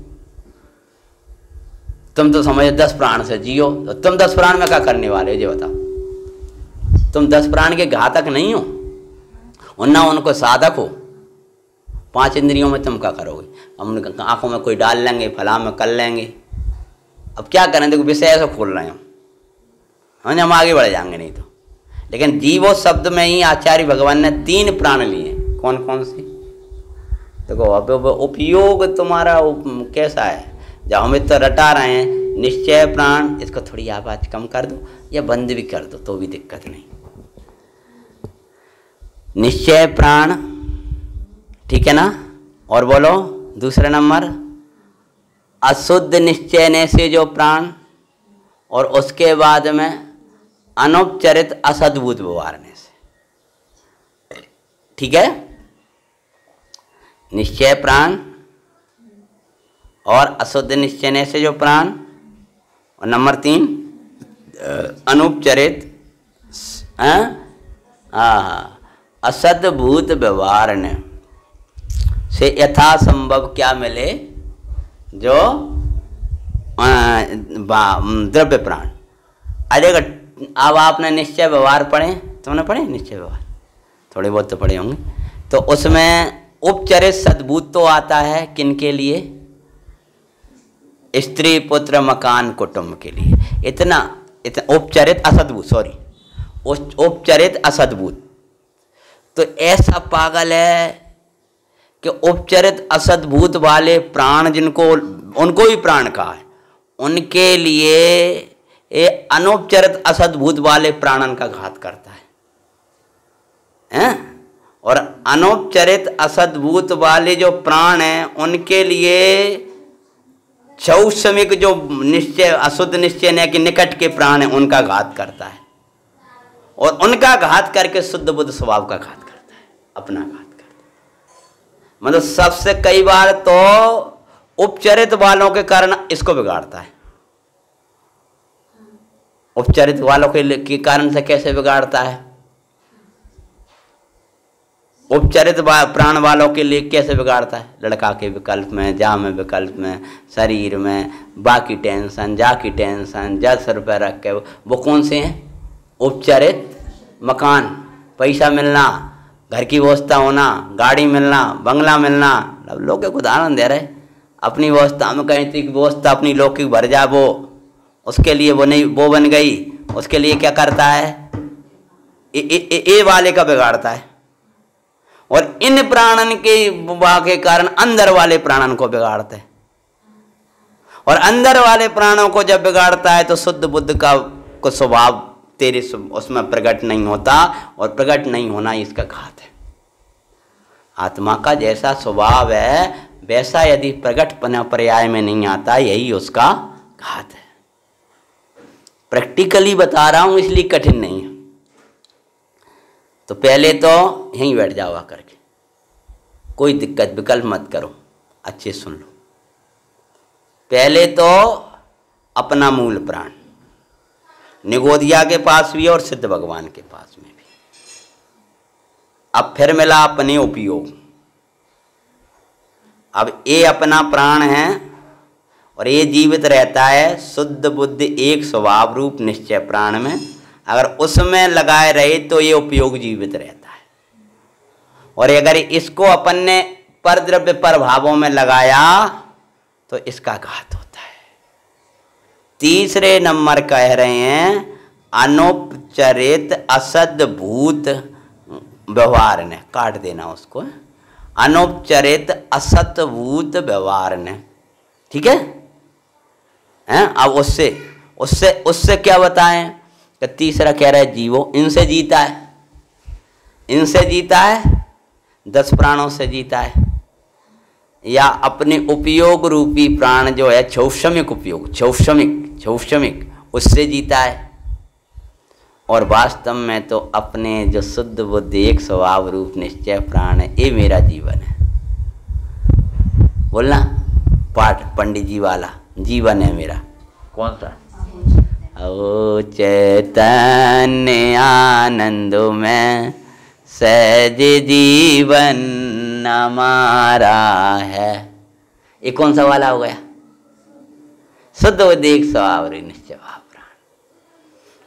तुम तो समझो 10 प्राण से जियो, तो तुम 10 प्राण में क्या करने वाले हो ये बताओ। तुम 10 प्राण के घातक नहीं हो और ना उनको साधक हो। 5 इंद्रियों में तुम क्या करोगे, हम आंखों में कोई डाल लेंगे, फला में कर लेंगे। अब क्या करें, देखो विषय ऐसा खोल रहे हैं हम आगे बढ़ जाएंगे नहीं तो। लेकिन जीवो शब्द में ही आचार्य भगवान ने 3 प्राण लिए। कौन कौन से देखो। अब उपयोग तुम्हारा कैसा है, जब हम इतना रटा रहे हैं निश्चय प्राण, इसको थोड़ी आवाज कम कर दो या बंद भी कर दो तो भी दिक्कत नहीं। निश्चय प्राण, ठीक है ना। और बोलो दूसरा नंबर अशुद्ध निश्चय से जो प्राण, और उसके बाद में अनुपचरित असद्भुत व्यवहारने से, ठीक है। निश्चय प्राण और अशुद्ध निश्चय से जो प्राण, और नंबर 3 अनुपचरित असद्भूत व्यवहार ने से यथासंभव क्या मिले, जो द्रव्य प्राण। अरे अब आपने निश्चय व्यवहार पढ़े, तुमने पढ़े निश्चय व्यवहार, थोड़े बहुत तो पढ़े होंगे। तो उसमें उपचरित सद्भूत तो आता है किनके लिए, स्त्री पुत्र मकान कुटुंब के लिए। इतना उपचरित असद्भूत, सॉरी उपचरित असद्भूत। तो ऐसा पागल है कि उपचरित असद्भूत वाले प्राण जिनको उनको भी प्राण कहा है, उनके लिए ये अनुपचरित असद्भूत वाले प्राणन का घात करता है, हैं? और अनुपचरित असद्भूत वाले जो प्राण हैं उनके लिए चौषमिक जो निश्चय अशुद्ध निश्चय ने कि निकट के प्राण है उनका घात करता है, और उनका घात करके शुद्ध बुद्ध स्वभाव का घात करता है, अपना घात करता है। मतलब सबसे कई बार तो उपचरित वालों के कारण इसको बिगाड़ता है। उपचरित वालों के कारण से कैसे बिगाड़ता है? उपचरित प्राण वालों के लिए कैसे बिगाड़ता है? लड़का के विकल्प में, जा में विकल्प में, शरीर में, बाकी टेंशन, जा की टेंशन, 10 रुपये रख के, वो कौन से हैं? उपचरित मकान, पैसा मिलना, घर की व्यवस्था होना, गाड़ी मिलना, बंगला मिलना। लोग एक उदाहरण दे रहे, अपनी व्यवस्था में कहीं थी व्यवस्था अपनी लौकिक भर जा, वो उसके लिए वो नहीं, वो बन गई, उसके लिए क्या करता है? ए वाले का बिगाड़ता है। और इन प्राणन के विवाह के कारण अंदर वाले प्राणन को बिगाड़ते हैं, और अंदर वाले प्राणों को जब बिगाड़ता है तो शुद्ध बुद्ध का को स्वभाव तेरे उसमें प्रकट नहीं होता, और प्रकट नहीं होना इसका घात है। आत्मा का जैसा स्वभाव है वैसा यदि प्रकट पर्याय में नहीं आता, यही उसका घात है। प्रैक्टिकली बता रहा हूं इसलिए कठिन नहीं है। तो पहले तो यहीं बैठ जाओ आकर के, कोई दिक्कत विकल्प मत करो, अच्छे सुन लो। पहले तो अपना मूल प्राण निगोदिया के पास भी और सिद्ध भगवान के पास में भी। अब फिर मिला अपने उपयोग। अब ये अपना प्राण है और ये जीवित रहता है शुद्ध बुद्ध एक स्वभाव रूप निश्चय प्राण में। अगर उसमें लगाए रहे तो ये उपयोग जीवित रहता है, और अगर इसको अपन ने पर द्रव्य पर भावों में लगाया तो इसका घात होता है। तीसरे नंबर कह रहे हैं अनुपचरित असद्भूत व्यवहार ने, काट देना उसको, अनुपचरित असद्भूत व्यवहार ने, ठीक है? अब उससे उससे उससे क्या बताएं कि तीसरा कह रहा है जीवो, इनसे जीता है, इनसे जीता है, 10 प्राणों से जीता है, या अपने उपयोग रूपी प्राण जो है चौषमिक उपयोग, चौषमिक उससे जीता है। और वास्तव में तो अपने जो शुद्ध बुद्ध एक स्वभाव रूप निश्चय प्राण है, ये मेरा जीवन है। बोलना पाठ पंडित जी वाला, जीवन है मेरा। कौन सा? ओ चैतन्य आनंद में सहज जीवन हमारा है। ये कौन सा वाला हो गया? शुद्ध बुद्ध एक स्वभाव निश्चय भाव प्राण।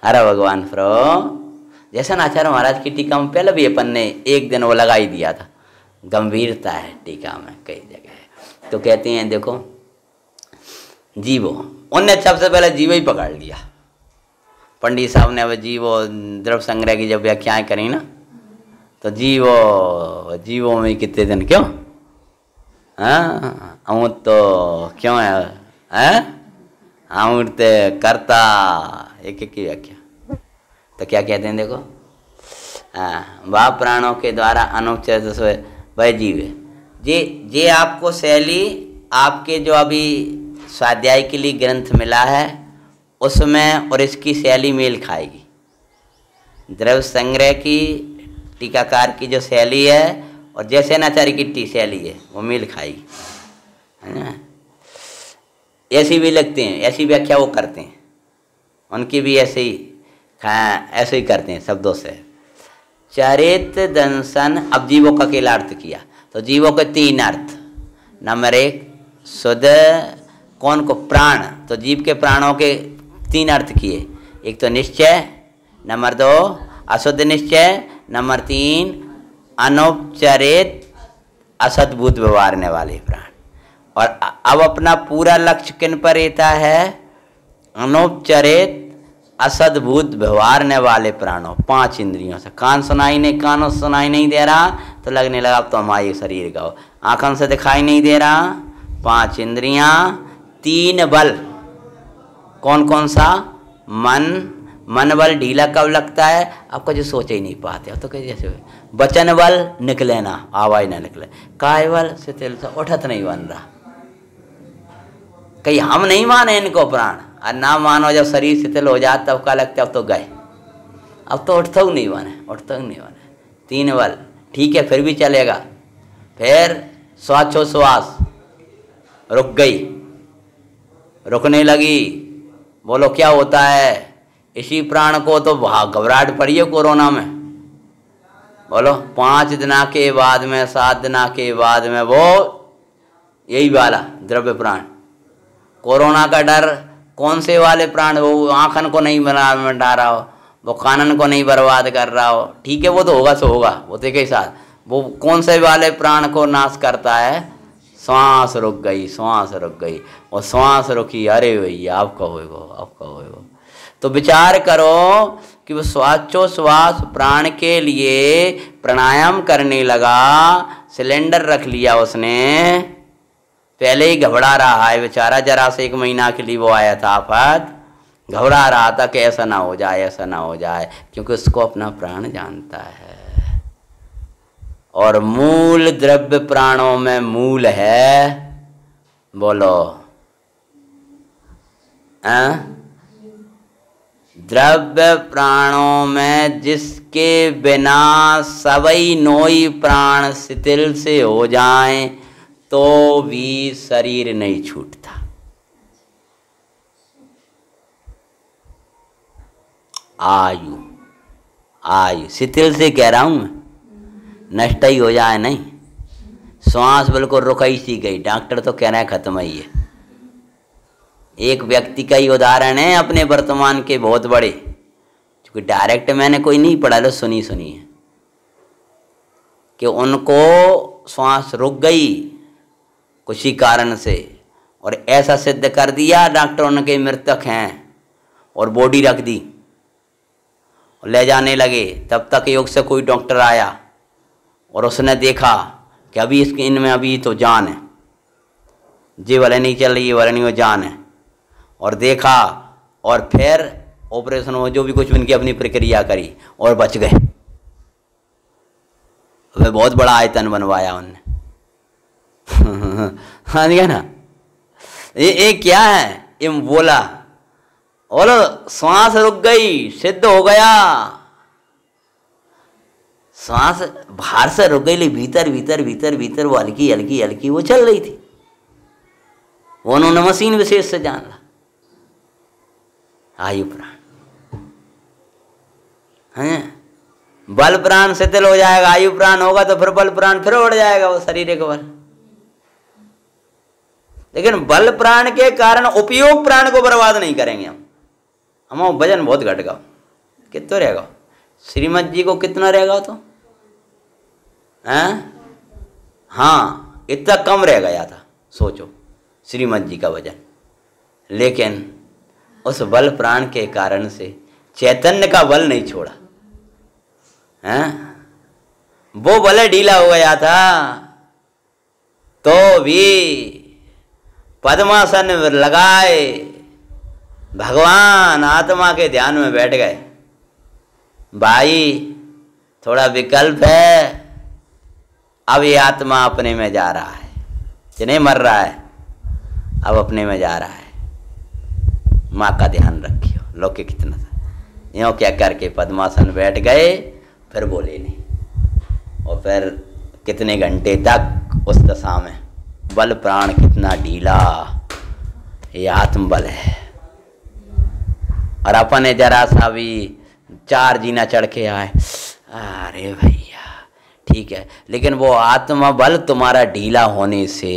अरे भगवान प्रो, जैसा आचार्य महाराज की टीका में पहले भी अपन ने एक दिन वो लगा ही दिया था, गंभीरता है टीका में कई जगह। तो कहते हैं देखो जीवो, उनने सबसे पहले जीवो ही पकड़ लिया। पंडित साहब ने अब जीवो द्रव्य संग्रह की जब व्याख्याएं करी ना, तो जीवो में कितने दिन क्यों? हाँ तो क्यों है? उठते करता एक एक की व्याख्या। तो क्या कहते हैं देखो, भाव प्राणों के द्वारा अनुपचरित वह जीव है। जे आपको शैली आपके जो अभी स्वाध्याय के लिए ग्रंथ मिला है उसमें और इसकी शैली मेल खाएगी। द्रव्य संग्रह की टीकाकार की जो शैली है और जैसे नाचार्य की शैली है वो मेल खाएगी, है ना? ऐसी भी लगते हैं, ऐसी व्याख्या वो करते हैं, उनकी भी ऐसे ही करते हैं शब्दों से। चरित दंशन, अब जीवों का अकेला अर्थ किया तो जीवों के 3 अर्थ। नंबर 1 शुद्ध, कौन को? प्राण। तो जीव के प्राणों के 3 अर्थ किए, एक तो निश्चय, नंबर 2 अशुद्ध निश्चय, नंबर 3 अनुपचरित असद्भूत व्यवहारने वाले प्राण। और अब अपना पूरा लक्ष्य किन पर रहता है? अनुपचरित असद्भूत व्यवहारने वाले प्राणों, 5 इंद्रियों से। कान सुनाई नहीं दे रहा तो लगने लगा अब तो हमारे शरीर का हो। आँखों से दिखाई नहीं दे रहा, 5 इंद्रियां, 3 बल। कौन कौन सा? मन बल ढीला कब लगता है? आपका जो सोच ही नहीं पाते, अब तो कैसे जैसे वचन बल निकले ना, आवाज ना निकले। काय बल शिथिल सा उठत नहीं बन रहा। कहीं हम नहीं माने इनको प्राण, और ना मानो जब शरीर शिथिल हो जाता तब क्या लगता है अब तो गए, अब तो उठता हूँ नहीं बने, उठता हूँ नहीं बने। 3 बल ठीक है, फिर भी चलेगा। फिर श्वासोच्छ्वास रुक गई, रुकने लगी। बोलो क्या होता है? इसी प्राण को तो घबराहट पड़ी है कोरोना में। बोलो 5 दिन के बाद में, 7 दिन के बाद में वो यही वाला द्रव्य प्राण। कोरोना का डर कौन से वाले प्राण? वो आँखन को नहीं बना रहा हो, वो कानन को नहीं बर्बाद कर रहा हो, ठीक है वो तो होगा सो होगा, वो तो के साथ। वो कौन से वाले प्राण को नाश करता है? श्वास रुक गई, श्वास रुक गई, और श्वास रुकी, अरे भैया आपका होएगा, आपका होएगा। तो विचार करो कि वो श्वासोच्छ्वास प्राण के लिए प्राणायाम करने लगा, सिलेंडर रख लिया उसने, पहले ही घबरा रहा है बेचारा, जरा से 1 महीना के लिए वो आया था आफत, घबरा रहा था कि ऐसा ना हो जाए, ऐसा ना हो जाए, क्योंकि उसको अपना प्राण जानता है। और मूल द्रव्य प्राणों में मूल है, बोलो द्रव्य प्राणों में जिसके बिना सभी नोई प्राण शिथिल से हो जाएं तो भी शरीर नहीं छूटता। आयु, आयु शिथिल से कह रहा हूं मैं, नष्ट ही हो जाए नहीं। श्वास बिल्कुल रुकाई सी गई, डॉक्टर तो कह रहे हैं खत्म ही है। एक व्यक्ति का ही उदाहरण है अपने वर्तमान के बहुत बड़े, क्योंकि डायरेक्ट मैंने कोई नहीं पढ़ा, लो सुनी है कि उनको श्वास रुक गई किसी कारण से, और ऐसा सिद्ध कर दिया डॉक्टरों ने कि मृतक हैं, और बॉडी रख दी और ले जाने लगे। तब तक योग से कोई डॉक्टर आया और उसने देखा कि अभी इसके इनमें अभी तो जान है, जी वाले नहीं चल रही, ये वाले नहीं, वो जान है। और देखा और फिर ऑपरेशन हो, जो भी कुछ उनकी अपनी प्रक्रिया करी और बच गए। वे बहुत बड़ा आयतन बनवाया उनने। हाँ ठीक है ना, ये क्या है? ये बोला बोलो श्वास रुक गई, सिद्ध हो गया। श्वास बाहर से रुक गई, लेकिन भीतर भीतर भीतर भीतर वो हल्की हल्की हल्की वो चल रही थी। वो उन्होंने मशीन विशेष से जान ला। आयु प्राण है, बल प्राण शिथिल हो जाएगा, आयु प्राण होगा तो फिर बल प्राण फिर उड़ जाएगा वो शरीर के बल। लेकिन बल प्राण के कारण उपयोग प्राण को बर्बाद नहीं करेंगे हम वजन बहुत घट गया। कितना रहेगा? श्रीमद जी को कितना रहेगा तो हाँ इतना कम रह गया था, सोचो श्रीमद जी का वजन। लेकिन उस बल प्राण के कारण से चैतन्य का बल नहीं छोड़ा, वो बल ढीला हो गया था तो भी पद्मासन लगाए भगवान आत्मा के ध्यान में बैठ गए। भाई थोड़ा विकल्प है, अब ये आत्मा अपने में जा रहा है, ये नहीं मर रहा है, अब अपने में जा रहा है। माँ का ध्यान रखियो। लोके कितना था यों क्या करके पद्मासन बैठ गए, फिर बोले नहीं। और फिर कितने घंटे तक उस दशा में बल प्राण कितना ढीला, ये आत्म बल है। और अपन जरा सा भी 4 जीना चढ़ के आए, अरे भैया ठीक है, लेकिन वो आत्मा बल तुम्हारा ढीला होने से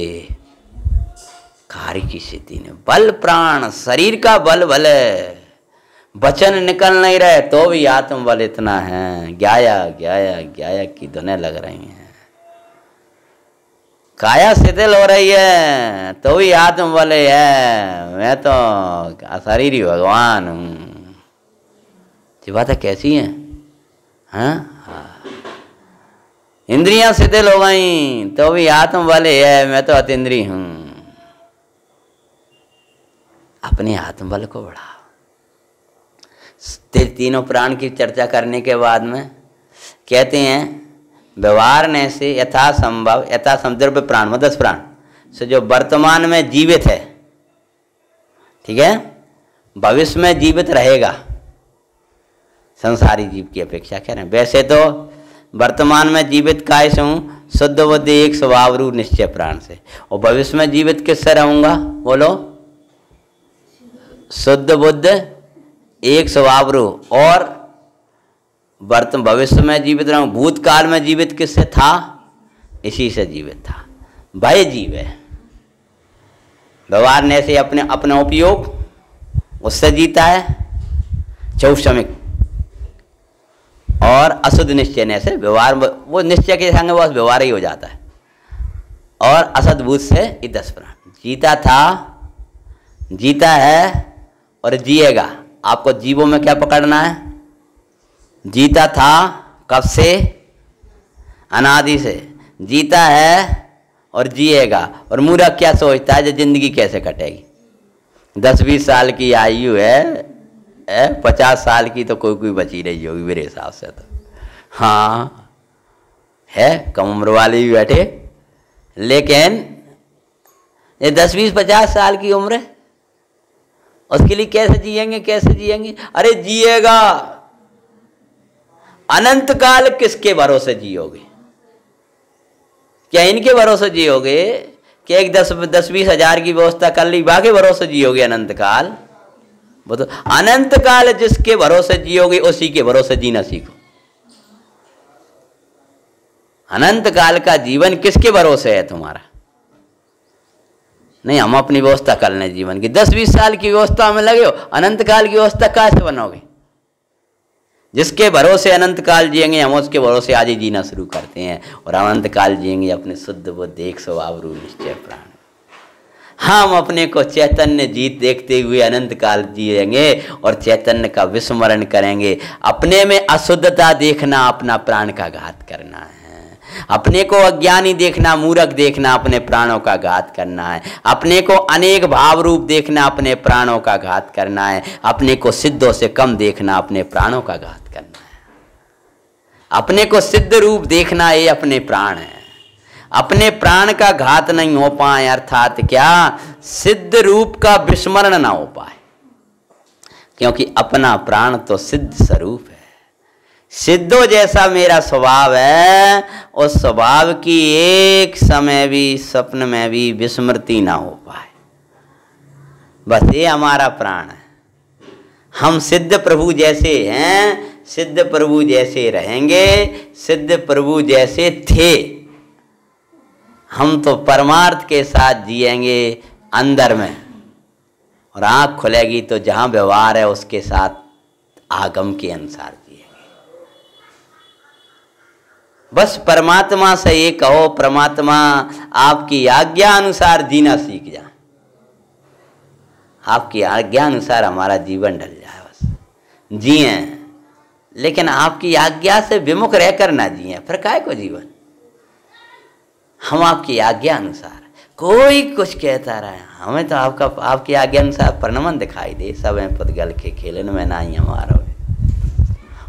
कार्य की स्थिति ने बल प्राण शरीर का बल भले वचन निकल नहीं रहे तो भी आत्म बल इतना है। ग्याया ग्याया ग्याया की धुनें लग रही हैं, काया शिथिल हो रही है तो भी आत्म बल है। मैं तो शरीर ही भगवान हूँ। ये बातें कैसी हैं? हाँ इंद्रियां शिथिल हो गई तो भी आत्म बल है, मैं तो अतीन्द्रिय हूं। अपने आत्म बल को बढ़ाओ। तीनों प्राण की चर्चा करने के बाद में कहते हैं व्यवहारने से यथा संभव द्रव्य प्राण में 10 प्राण से जो वर्तमान में जीवित है, ठीक है, भविष्य में जीवित रहेगा संसारी जीव की अपेक्षा कह रहे हैं। वैसे तो वर्तमान में जीवित काय से हूँ? शुद्ध बुद्ध एक स्वभाव रूप निश्चय प्राण से। और भविष्य में जीवित किससे रहूंगा? बोलो। शुद्ध बुद्ध एक स्वभाव रूप। और भविष्य में जीवित रहूं, भूतकाल में जीवित किससे था? इसी से जीवित था। भय जीव है, व्यवहार ने से अपने उपयोग उससे जीता है चौषमिक। और अशुद्ध निश्चय ने से व्यवहार, वो निश्चय के संग बस व्यवहार ही हो जाता है। और असद्भूत से 10 प्राण जीता था, जीता है और जिएगा। आपको जीवों में क्या पकड़ना है? जीता था कब से? अनादि से। जीता है और जिएगा। और मूर्ख क्या सोचता है जो जिंदगी कैसे कटेगी? 10-20 साल की आयु है, 50 साल की तो कोई बची नहीं होगी मेरे हिसाब से तो। हाँ है, कम उम्र वाले भी बैठे, लेकिन ये 10-20-50 साल की उम्र है, उसके लिए कैसे जिएंगे? कैसे जिएंगे? अरे जिएगा। अनंत काल किसके भरोसे जियोगे? क्या इनके भरोसे जियोगे कि एक 10-20 हजार की व्यवस्था कर ली, बाकी भरोसे जियोगे अनंत काल? वो तो अनंत काल जिसके भरोसे जियोगे उसी के भरोसे जीना सीखो। अनंत काल का जीवन किसके भरोसे है तुम्हारा? नहीं, हम अपनी व्यवस्था कर लें जीवन की। 10-20 साल की व्यवस्था में लगे हो, अनंत काल की व्यवस्था कैसे बनोगे? जिसके भरोसे अनंत काल जिएंगे हम उसके भरोसे आज ही जीना शुरू करते हैं। और अनंत काल जिएंगे अपने शुद्ध बुद्ध एक स्वभाव रूप निश्चय प्राण। हम अपने को चैतन्य जीत देखते हुए अनंत काल जिएंगे और चैतन्य का विस्मरण करेंगे। अपने में अशुद्धता देखना अपना प्राण का घात करना है। अपने को अज्ञानी देखना, मूर्ख देखना अपने प्राणों का घात करना है। अपने को अनेक भाव रूप देखना अपने प्राणों का घात करना है। अपने को सिद्धों से कम देखना अपने प्राणों का घात करना है। अपने को सिद्ध रूप देखना ये अपने प्राण है। अपने प्राण का घात नहीं हो पाए, अर्थात क्या? सिद्ध रूप का विस्मरण ना हो पाए, क्योंकि अपना प्राण तो सिद्ध स्वरूप है। सिद्धो जैसा मेरा स्वभाव है, उस स्वभाव की एक समय भी स्वप्न में भी विस्मृति ना हो पाए। बस ये हमारा प्राण है। हम सिद्ध प्रभु जैसे हैं, सिद्ध प्रभु जैसे रहेंगे, सिद्ध प्रभु जैसे थे। हम तो परमार्थ के साथ जिएंगे अंदर में, और आँख खुलेगी तो जहाँ व्यवहार है उसके साथ आगम के अनुसार जिएंगे। बस परमात्मा से ये कहो, परमात्मा आपकी आज्ञा अनुसार जीना सीख जा। आपकी आज्ञा अनुसार हमारा जीवन ढल जाए, बस जिए, लेकिन आपकी आज्ञा से विमुख रहकर ना जिए। फिर काय को जीवन? हम आपकी आज्ञा अनुसार, कोई कुछ कहता रहे, हमें तो आपकी आज्ञा अनुसार परिणमन दिखाई दे। सब है पुद्गल के खेलन में ना ही हमारा।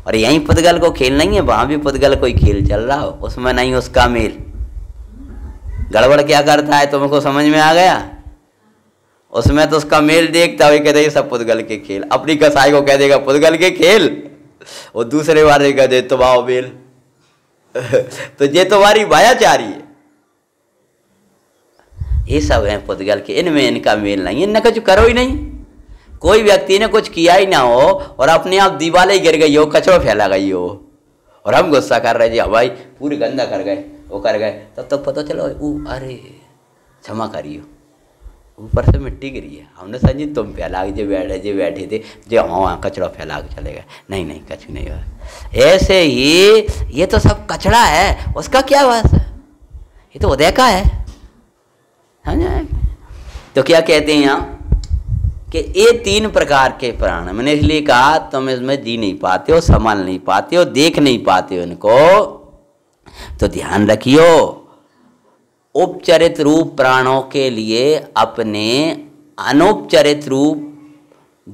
और यहीं पुद्गल को खेल नहीं है, वहां भी पुद्गल कोई खेल चल रहा हो, उसमें नहीं उसका मेल। गड़बड़ क्या करता है तुमको समझ में आ गया? उसमें तो उसका मेल देखता हुआ कहते सब पुद्गल के खेल। अपनी कसाई को कह देगा पुद्गल के खेल, और दूसरे वाले कह दे तो भाव मेल। तो ये तुम्हारी भायाचारी है। ये सब है पुद्गल के, इनमें इनका मेल नहीं है। इनने कुछ करो ही नहीं। कोई व्यक्ति ने कुछ किया ही ना हो और अपने आप दीवारें गिर गई हो, कचरा फैला गई हो, और हम गुस्सा कर रहे जी भाई पूरी गंदा कर गए, वो कर गए, तब तक पता चलो अरे क्षमा करियो, ऊपर से मिट्टी गिरी है। हमने समझी तुम फैला जो बैठे थे जो वहाँ कचरा फैला के चले गए। नहीं नहीं कुछ नहीं हुआ। ऐसे ही ये तो सब कचरा है, उसका क्या बात है? ये तो उदय का है। समझे? तो क्या कहते हैं यहाँ कि ये 3 प्रकार के प्राण। मैंने इसलिए कहा तुम इसमें जी नहीं पाते हो, संभाल नहीं पाते हो, देख नहीं पाते हो इनको। तो ध्यान रखियो, उपचरित रूप प्राणों के लिए अपने अनुपचरित रूप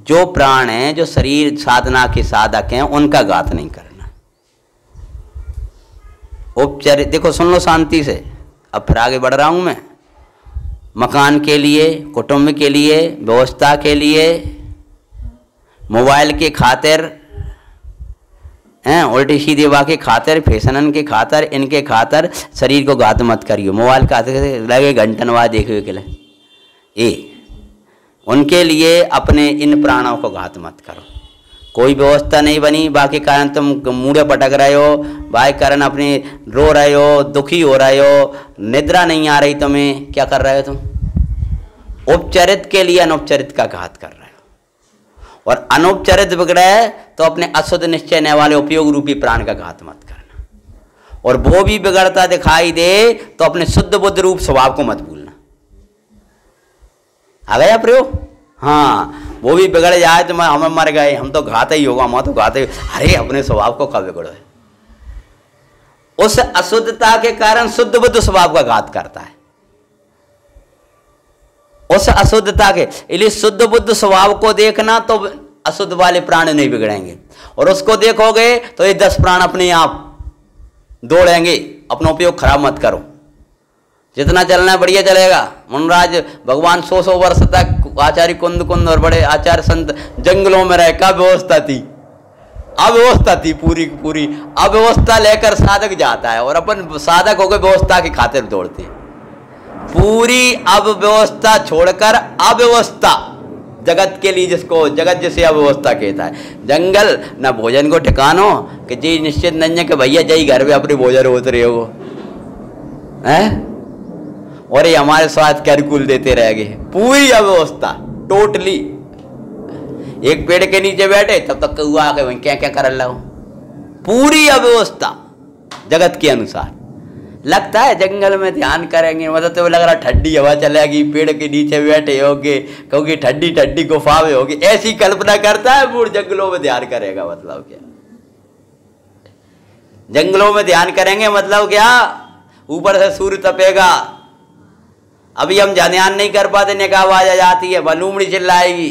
जो प्राण हैं, जो शरीर साधना के साधक हैं, उनका घात नहीं करना। उपचरित देखो, सुन लो शांति से, अब फिर आगे बढ़ रहा हूं मैं। मकान के लिए, कुटुंब के लिए, व्यवस्था के लिए, मोबाइल के खातिर, उल्टी सीधी हवा के खातिर, फैशनन के खातिर, इनके खातिर शरीर को घात मत करियो। मोबाइल का लगे घंटन बाद देखे के लिए, उनके लिए अपने इन प्राणों को घात मत करो। कोई व्यवस्था नहीं बनी, बाकी कारण तुम मुड़े पटक रहे हो, बाकी कारण अपनी रो रहे हो, दुखी हो रहे हो, निद्रा नहीं आ रही तुम्हें, क्या कर रहे हो तुम? उपचरित के लिए अनुपचरित का घात कर रहे हो। और अनुपचरित बिगड़े तो अपने अशुद्ध निश्चय न वाले उपयोग रूपी प्राण का घात मत करना। और वो भी बिगड़ता दिखाई दे तो अपने शुद्ध बुद्ध रूप स्वभाव को मत भूलना। आ गया प्रयोग? हाँ, वो भी बिगड़ जाए तो हम मर गए, हम तो घात ही होगा, हम तो घात ही। अरे अपने स्वभाव को कब बिगड़ो है? उस अशुद्धता के कारण शुद्ध बुद्ध स्वभाव का घात करता है। उस अशुद्धता के इसलिए शुद्ध बुद्ध स्वभाव को देखना तो अशुद्ध वाले प्राण नहीं बिगड़ेंगे, और उसको देखोगे तो ये 10 प्राण अपने आप दौड़ेंगे। अपना उपयोग खराब मत करो, जितना चलना है बढ़िया चलेगा। मुनराज भगवान 100 वर्ष तक आचार्य कुंद कुंद और बड़े आचार्य संत जंगलों में रह, क्या व्यवस्था थी? अव्यवस्था थी, पूरी पूरी अव्यवस्था लेकर साधक जाता है, और अपन साधक होकर व्यवस्था की खातिर दौड़ते हैं। पूरी अव्यवस्था छोड़कर अव्यवस्था जगत के लिए, जिसको जगत जिसे अव्यवस्था कहता है। जंगल न भोजन को ठिकानो कि जी निश्चित नहीं है कि भैया जय घर में अपने भोजन उतरे हो, हैं? और ये हमारे स्वास्थ्य के अनुकूल देते रह गए। पूरी अव्यवस्था टोटली। एक पेड़ के नीचे बैठे तब तक कौआ आके वहीं क्या क्या कर लो। पूरी अव्यवस्था जगत के अनुसार। लगता है जंगल में ध्यान करेंगे मतलब तो लग रहा ठंडी हवा चलेगी, पेड़ के नीचे बैठे होगे क्योंकि ठंडी ठंडी गुफा में होगी, ऐसी कल्पना करता है। बूढ़ जंगलों में ध्यान करेगा मतलब क्या? जंगलों में ध्यान करेंगे मतलब क्या? ऊपर से सूर्य तपेगा, अभी हम ध्यान नहीं कर पाते, निगाह आवाज आ जाती है, बलूमड़ी चिल्लाएगी,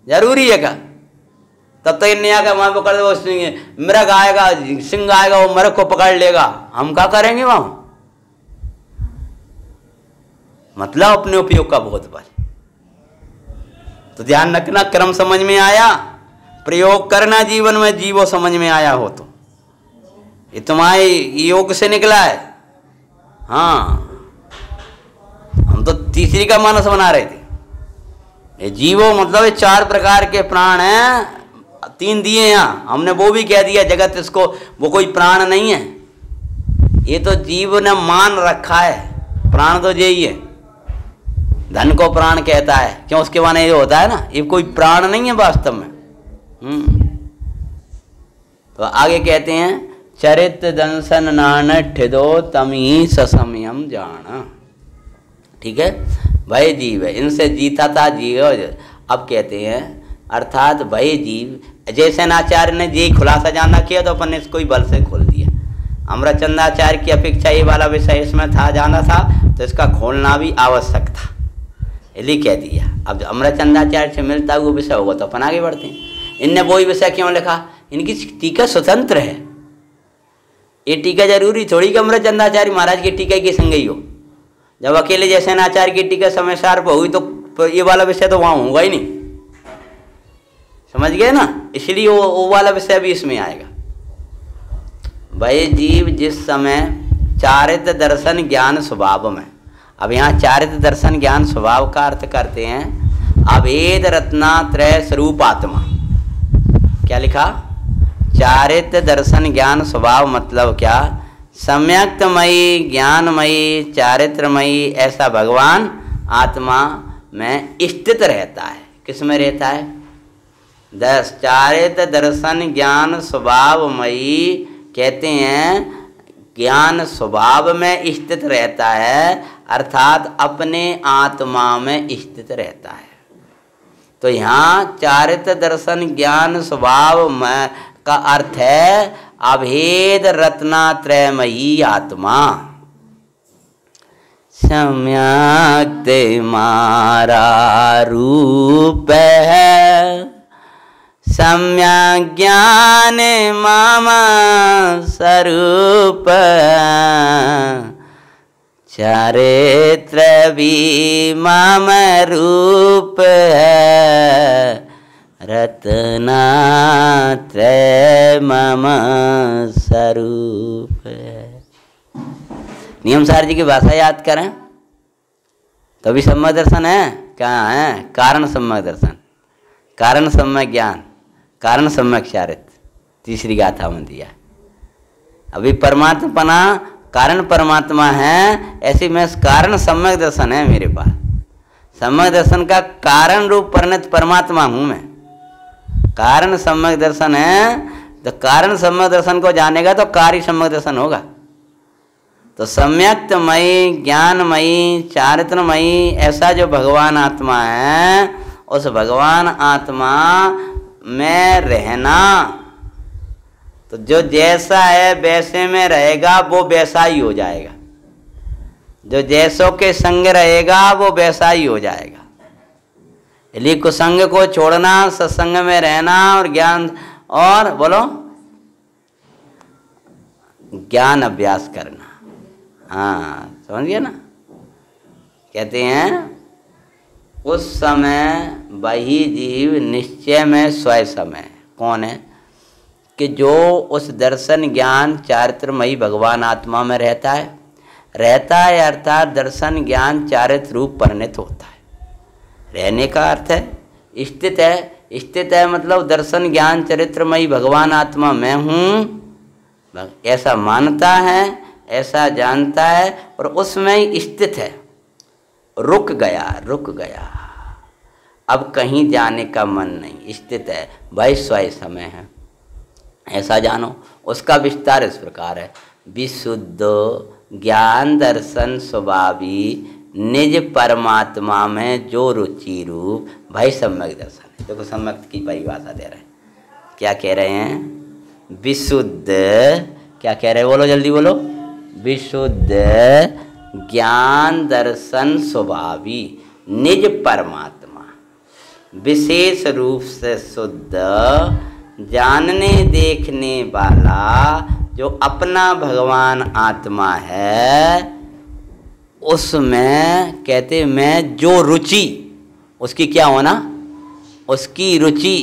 जरूरी है क्या? तब तक नहीं आएगा वहां पकड़ वो मृग आएगा, सिंह आएगा, वो मृग को पकड़ लेगा, हम क्या करेंगे वहां? मतलब अपने उपयोग का बहुत बल। तो ध्यान रखना, क्रम समझ में आया? प्रयोग करना जीवन में, जीवो समझ में आया हो तो ये तुम्हारे योग से निकला है। हाँ, हम तो तीसरी का मानस बना रहे थे। ये जीवो मतलब ये 4 प्रकार के प्राण हैं, 3 दिए यहाँ, हमने वो भी कह दिया जगत इसको, वो कोई प्राण नहीं है। ये तो जीव ने मान रखा है, प्राण तो यही है। धन को प्राण कहता है, क्यों? उसके माने ये होता है ना, ये कोई प्राण नहीं है वास्तव में। तो आगे कहते हैं, चरित दंसन नानठ दो तमी ससमयम जाना। ठीक है, भय जीव है, इनसे जीता था जीव। अब कहते हैं अर्थात भय जीव, जैसे नाचार्य ने ये खुलासा जानना किया तो अपन ने इसको ही बल से खोल दिया। अमरचंदाचार्य की अपेक्षा ये वाला विषय इसमें था, जाना था, तो इसका खोलना भी आवश्यक था, इसलिए कह दिया। अब अमरचंदाचार्य से मिलता हुआ विषय होगा तो अपन आगे बढ़ते हैं। इनने वही विषय क्यों लिखा? इनकी टीका स्वतंत्र है। ये टीका जरूरी थोड़ी कि अमरचंदाचार्य महाराज की टीका की संग ही हो। जब अकेले जैसे नाचार्य की टीका समय सार पर हुई तो ये वाला विषय तो वहां होगा ही नहीं, समझ गए ना? इसलिए वो वाला विषय भी इसमें आएगा। वह जीव जिस समय चारित्र दर्शन ज्ञान स्वभाव में, अब यहाँ चारित्र दर्शन ज्ञान स्वभाव का अर्थ करते हैं अभेद रत्नात्रय स्वरूप आत्मा। क्या लिखा? चारित्र दर्शन ज्ञान स्वभाव मतलब क्या? सम्यक्तमयी, ज्ञानमयी, चारित्रमयी ऐसा भगवान आत्मा में स्थित रहता है। किस में रहता है? चारित्र दर्शन ज्ञान स्वभावमयी कहते हैं, ज्ञान स्वभाव में स्थित रहता है, अर्थात अपने आत्मा में स्थित रहता है। तो यहाँ चारित्र दर्शन ज्ञान स्वभाव में का अर्थ है अभेद रत्नात्रयमयी आत्मा। सम्यक तुम्हारा रूप है, सम्यक ज्ञान मम स्वरूप, चरित्र भी मम रूप है, रत्नात्रय मम स्वरूप है। नियम सार जी की भाषा याद करें तो भी सम्यक दर्शन है। कहाँ है? कारण सम्यक दर्शन, कारण सम्यक ज्ञान, कारण सम्यक चारित्र, तीसरी गाथा में दिया। अभी परमात्मा कारण परमात्मा है, ऐसे में कारण सम्यक दर्शन है मेरे पास। सम्यक दर्शन का कारण रूप परिणत परमात्मा हूं मैं। कारण सम्यक दर्शन है, तो कारण सम्यक दर्शन को जानेगा तो कार्य सम्यक दर्शन होगा। तो सम्यक्तमयी, ज्ञानमयी, चारित्रमयी ऐसा जो भगवान आत्मा है, उस भगवान आत्मा में रहना, तो जो जैसा है वैसे में रहेगा वो वैसा ही हो जाएगा। जो जैसों के संग रहेगा वो वैसा ही हो जाएगा। इसलिए कुसंग को छोड़ना, सत्संग में रहना और ज्ञान, और बोलो ज्ञान अभ्यास करना। हाँ समझ गया ना। कहते हैं उस समय वही जीव निश्चय में स्वयं समय। कौन है? कि जो उस दर्शन ज्ञान चारित्रमयी भगवान आत्मा में रहता है अर्थात दर्शन ज्ञान चारित्र रूप परिणत होता है। रहने का अर्थ है स्थित है। स्थित है मतलब दर्शन ज्ञान चरित्रमयी भगवान आत्मा मैं हूँ, ऐसा मानता है, ऐसा जानता है और उसमें ही स्थित है। रुक गया, अब कहीं जाने का मन नहीं, स्थित है, भाई स्वयं समय है, ऐसा जानो। उसका विस्तार इस प्रकार है। विशुद्ध ज्ञान दर्शन स्वभावी निज परमात्मा में जो रुचि रूप भाई सम्यक दर्शन है। देखो सम्यक की परिभाषा दे रहे हैं, क्या कह रहे हैं? विशुद्ध, क्या कह रहे हैं? बोलो जल्दी बोलो। विशुद्ध ज्ञान दर्शन स्वभावी निज परमात्मा, विशेष रूप से शुद्ध जानने देखने वाला जो अपना भगवान आत्मा है, उसमें कहते मैं जो रुचि, उसकी क्या होना? उसकी रुचि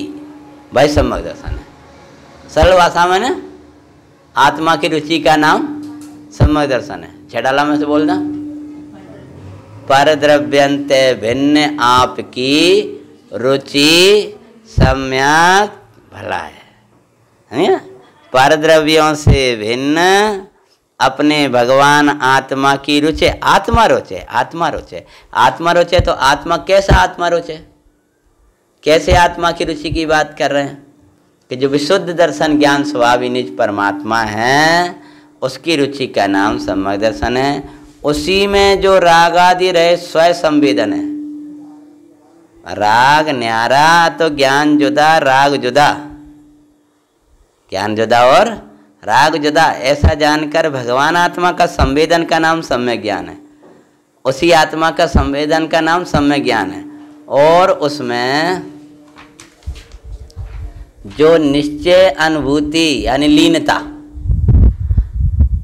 भाई सम्यक दर्शन है। सरल भाषा में ना आत्मा की रुचि का नाम सम्यक दर्शन है। छेडाला में से बोलना, पर द्रव्यंते भिन्न आपकी रुचि सम्यक भला है। पर द्रव्यों से भिन्न अपने भगवान आत्मा की रुचि, आत्मा रोचे, आत्मा रोचे, आत्मा रोचे। तो आत्मा कैसा आत्मा रोचे? कैसे आत्मा की रुचि की बात कर रहे हैं? कि जो विशुद्ध दर्शन ज्ञान स्वभाव निज परमात्मा है, उसकी रुचि का नाम सम्यक दर्शन है। उसी में जो राग आदि रहे स्वयं संवेदन है। राग न्यारा तो ज्ञान जुदा, राग जुदा, ज्ञान जुदा और राग जुदा, ऐसा जानकर भगवान आत्मा का संवेदन का नाम सम्यक ज्ञान है। उसी आत्मा का संवेदन का नाम सम्यक ज्ञान है। और उसमें जो निश्चय अनुभूति यानी लीनता,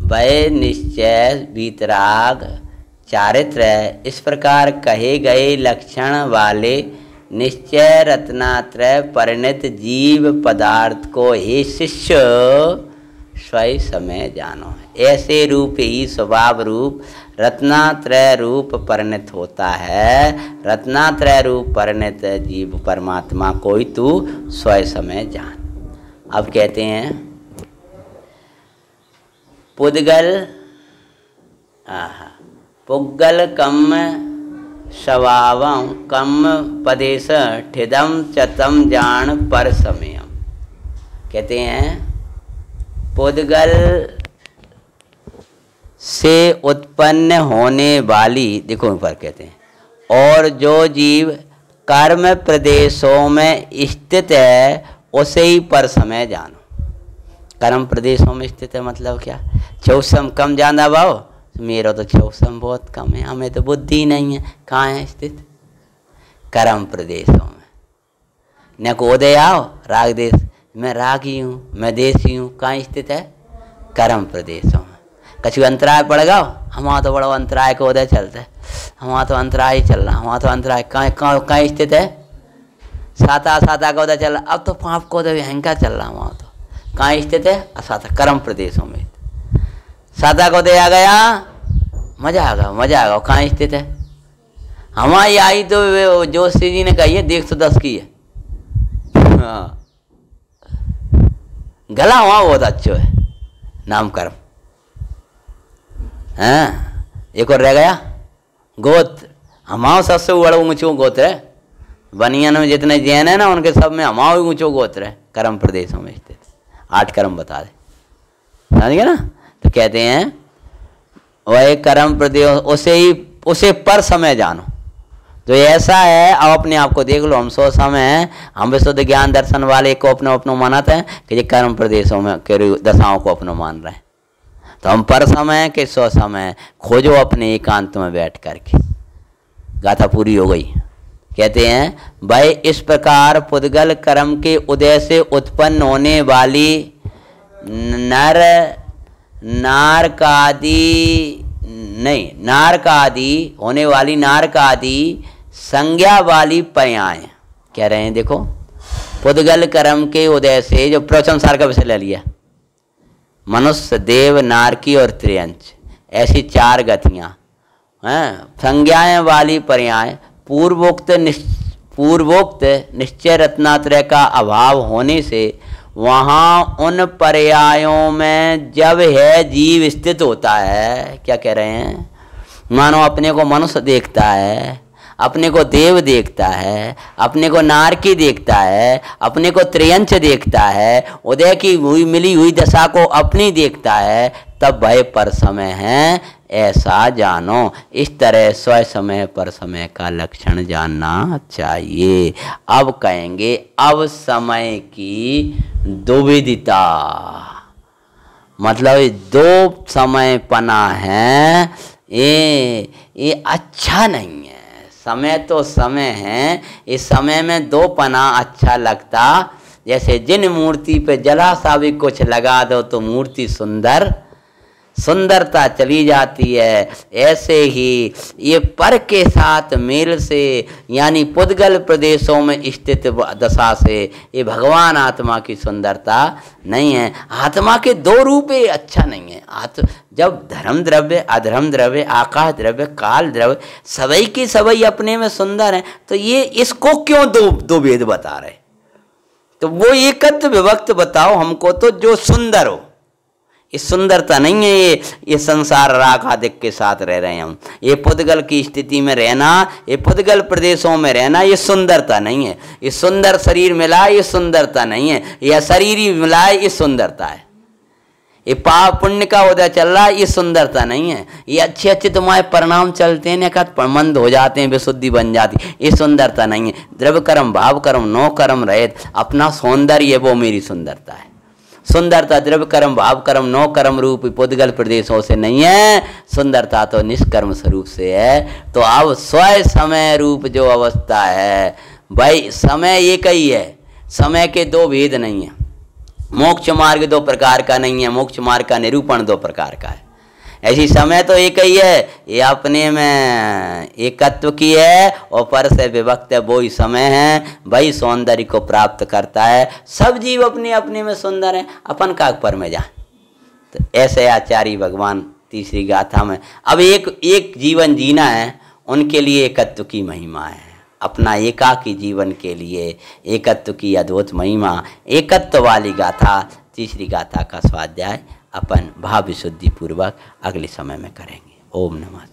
वह निश्चय वीतराग चारित्र इस प्रकार कहे गए लक्षण वाले निश्चय रत्नात्रय परिणत जीव पदार्थ को हे शिष्य स्वयं समय जानो है। ऐसे रूप ही स्वभाव रूप रत्नात्रय रूप परिणत होता है। रत्नात्रय रूप परिणत जीव परमात्मा कोई तू स्वयं समय जान। अब कहते हैं पुद्गल पुग्गल कम स्वभावं कम पदेश ठिदम चतम जान पर समयम। कहते हैं पुद्गल से उत्पन्न होने वाली, देखो ऊपर कहते हैं, और जो जीव कर्म प्रदेशों में स्थित है उसे ही पर समय जानो। कर्म प्रदेशों में स्थित है मतलब क्या? चौसम कम ज्यादा भाव, मेरा तो चौसम बहुत कम है, हमें तो बुद्धि नहीं है। कहाँ है स्थित? कर्म प्रदेशों में। न को उदय आओ राग देश, मैं रागी हूँ, मैं देशी हूँ, कहाँ स्थित है? कर्म प्रदेशों में। कछु अंतराय पड़ गया, हमारा तो बड़ा अंतराय को उदय चलता है, हमारा तो अंतराय ही चल रहा, हमारा तो अंतराय कहाँ स्थित है? साता का उदय चल रहा, अब तो पाप को उदय अहंकार चल रहा, वहाँ तो कहाँ स्थित है? असाता कर्म प्रदेशों में। साता को उदय आ गया, मजा आ गया, कहाँ स्थित है? हमारी आई तो जोशी जी ने कही है 110 की है। हाँ, गला वहाँ बहुत अच्छा है, नाम कर्म। हाँ, एक और रह गया गोत्र, हमाओ सबसे बड़ा ऊंचो गोत्र है। बनियान में जितने जैन है ना, उनके सब में हमाओ ऊंचो गोत्र है, कर्म प्रदेशों में स्थित। 8 कर्म बता दे, समझ गए ना? तो कहते हैं वह कर्म प्रदेश, उसे पर समय जानो। तो ऐसा है, अब अपने आप को देख लो, हम 100 समय हैं, हम विशुद्ध ज्ञान दर्शन वाले को अपनो मानते हैं कि ये कर्म प्रदेशों में के दशाओं को अपनो मान रहे हैं। तो हम पर समय के 100 समय खोजो अपने एकांत में बैठ करके। गाथा पूरी हो गई। कहते हैं भाई, इस प्रकार पुद्गल कर्म के उदय से उत्पन्न होने वाली होने वाली नारकादि संज्ञा वाली पर्याय कह रहे हैं। देखो, पुद्गल कर्म के उदय से, जो प्रवचन सार का विषय ले लिया, मनुष्य, देव, नारकी और त्रियंच, ऐसी 4 गतियां हैं, संज्ञाएं वाली पर्याय। पूर्वोक्त निश्चय रत्नात्रय का अभाव होने से वहाँ उन पर्यायों में जब है जीव स्थित होता है, क्या कह रहे हैं? मानो अपने को मनुष्य देखता है, अपने को देव देखता है, अपने को नारकी देखता है, अपने को त्रियंच देखता है, उदय की हुई मिली हुई दशा को अपनी देखता है, तब भय पर समय है, ऐसा जानो। इस तरह स्वयं समय पर समय का लक्षण जानना चाहिए। अब कहेंगे, अब समय की दुविधता, मतलब 2 समय पना है, ये अच्छा नहीं है। समय तो समय है, इस समय में 2 पना अच्छा लगता। जैसे जिन मूर्ति पे जला सा भी कुछ लगा दो तो मूर्ति सुंदरता चली जाती है, ऐसे ही ये पर के साथ मेल से, यानी पुद्गल प्रदेशों में स्थित दशा से, ये भगवान आत्मा की सुंदरता नहीं है। आत्मा के 2 रूप अच्छा नहीं है। जब धर्म द्रव्य, अधर्म द्रव्य, आकाश द्रव्य, काल द्रव्य सभी की सभी अपने में सुंदर है, तो ये इसको क्यों दो भेद बता रहे? तो वो एकत्व विभक्त बताओ हमको, तो जो सुंदर हो। ये सुंदरता नहीं है, ये संसार राग आदिक के साथ रह रहे हैं हम। ये पुद्गल की स्थिति में रहना, ये पुद्गल प्रदेशों में रहना, ये सुंदरता नहीं है। ये सुंदर शरीर मिला, ये सुंदरता नहीं है। यह शरीर ही मिला, ये सुंदरता है। ये पाप पुण्य का उदय चल रहा है, ये सुंदरता नहीं है। ये अच्छे अच्छे तुम्हारे परिणाम चलते हैं, मंद हो जाते हैं, विशुद्धि बन जाती, ये सुंदरता नहीं है। द्रव्य कर्म, भाव कर्म, नो कर्म रहित अपना सौंदर्य, वो मेरी सुंदरता है। सुंदरता द्रव्य कर्म, भाव कर्म, नो कर्म रूप पुद्गल प्रदेशों से नहीं है, सुंदरता तो निष्कर्म स्वरूप से है। तो अब स्वयं समय रूप जो अवस्था है, भाई समय एक ही है, समय के 2 भेद नहीं है। मोक्ष मार्ग 2 प्रकार का नहीं है, मोक्ष मार्ग का निरूपण 2 प्रकार का है। ऐसी समय तो एक ही है, ये अपने में एकत्व की है और पर से विभक्त है, वो ही समय है, वही सौंदर्य को प्राप्त करता है। सब जीव अपने अपने में सुंदर है, अपन का पर में जा। तो ऐसे आचार्य भगवान तीसरी गाथा में, अब एक जीवन जीना है, उनके लिए एकत्व की महिमा है। अपना एकाकी जीवन के लिए एकत्व की अद्भुत महिमा, एकत्व वाली गाथा, तीसरी गाथा का स्वाध्याय अपन भाव विशुद्धि पूर्वक अगले समय में करेंगे। ओम नमः।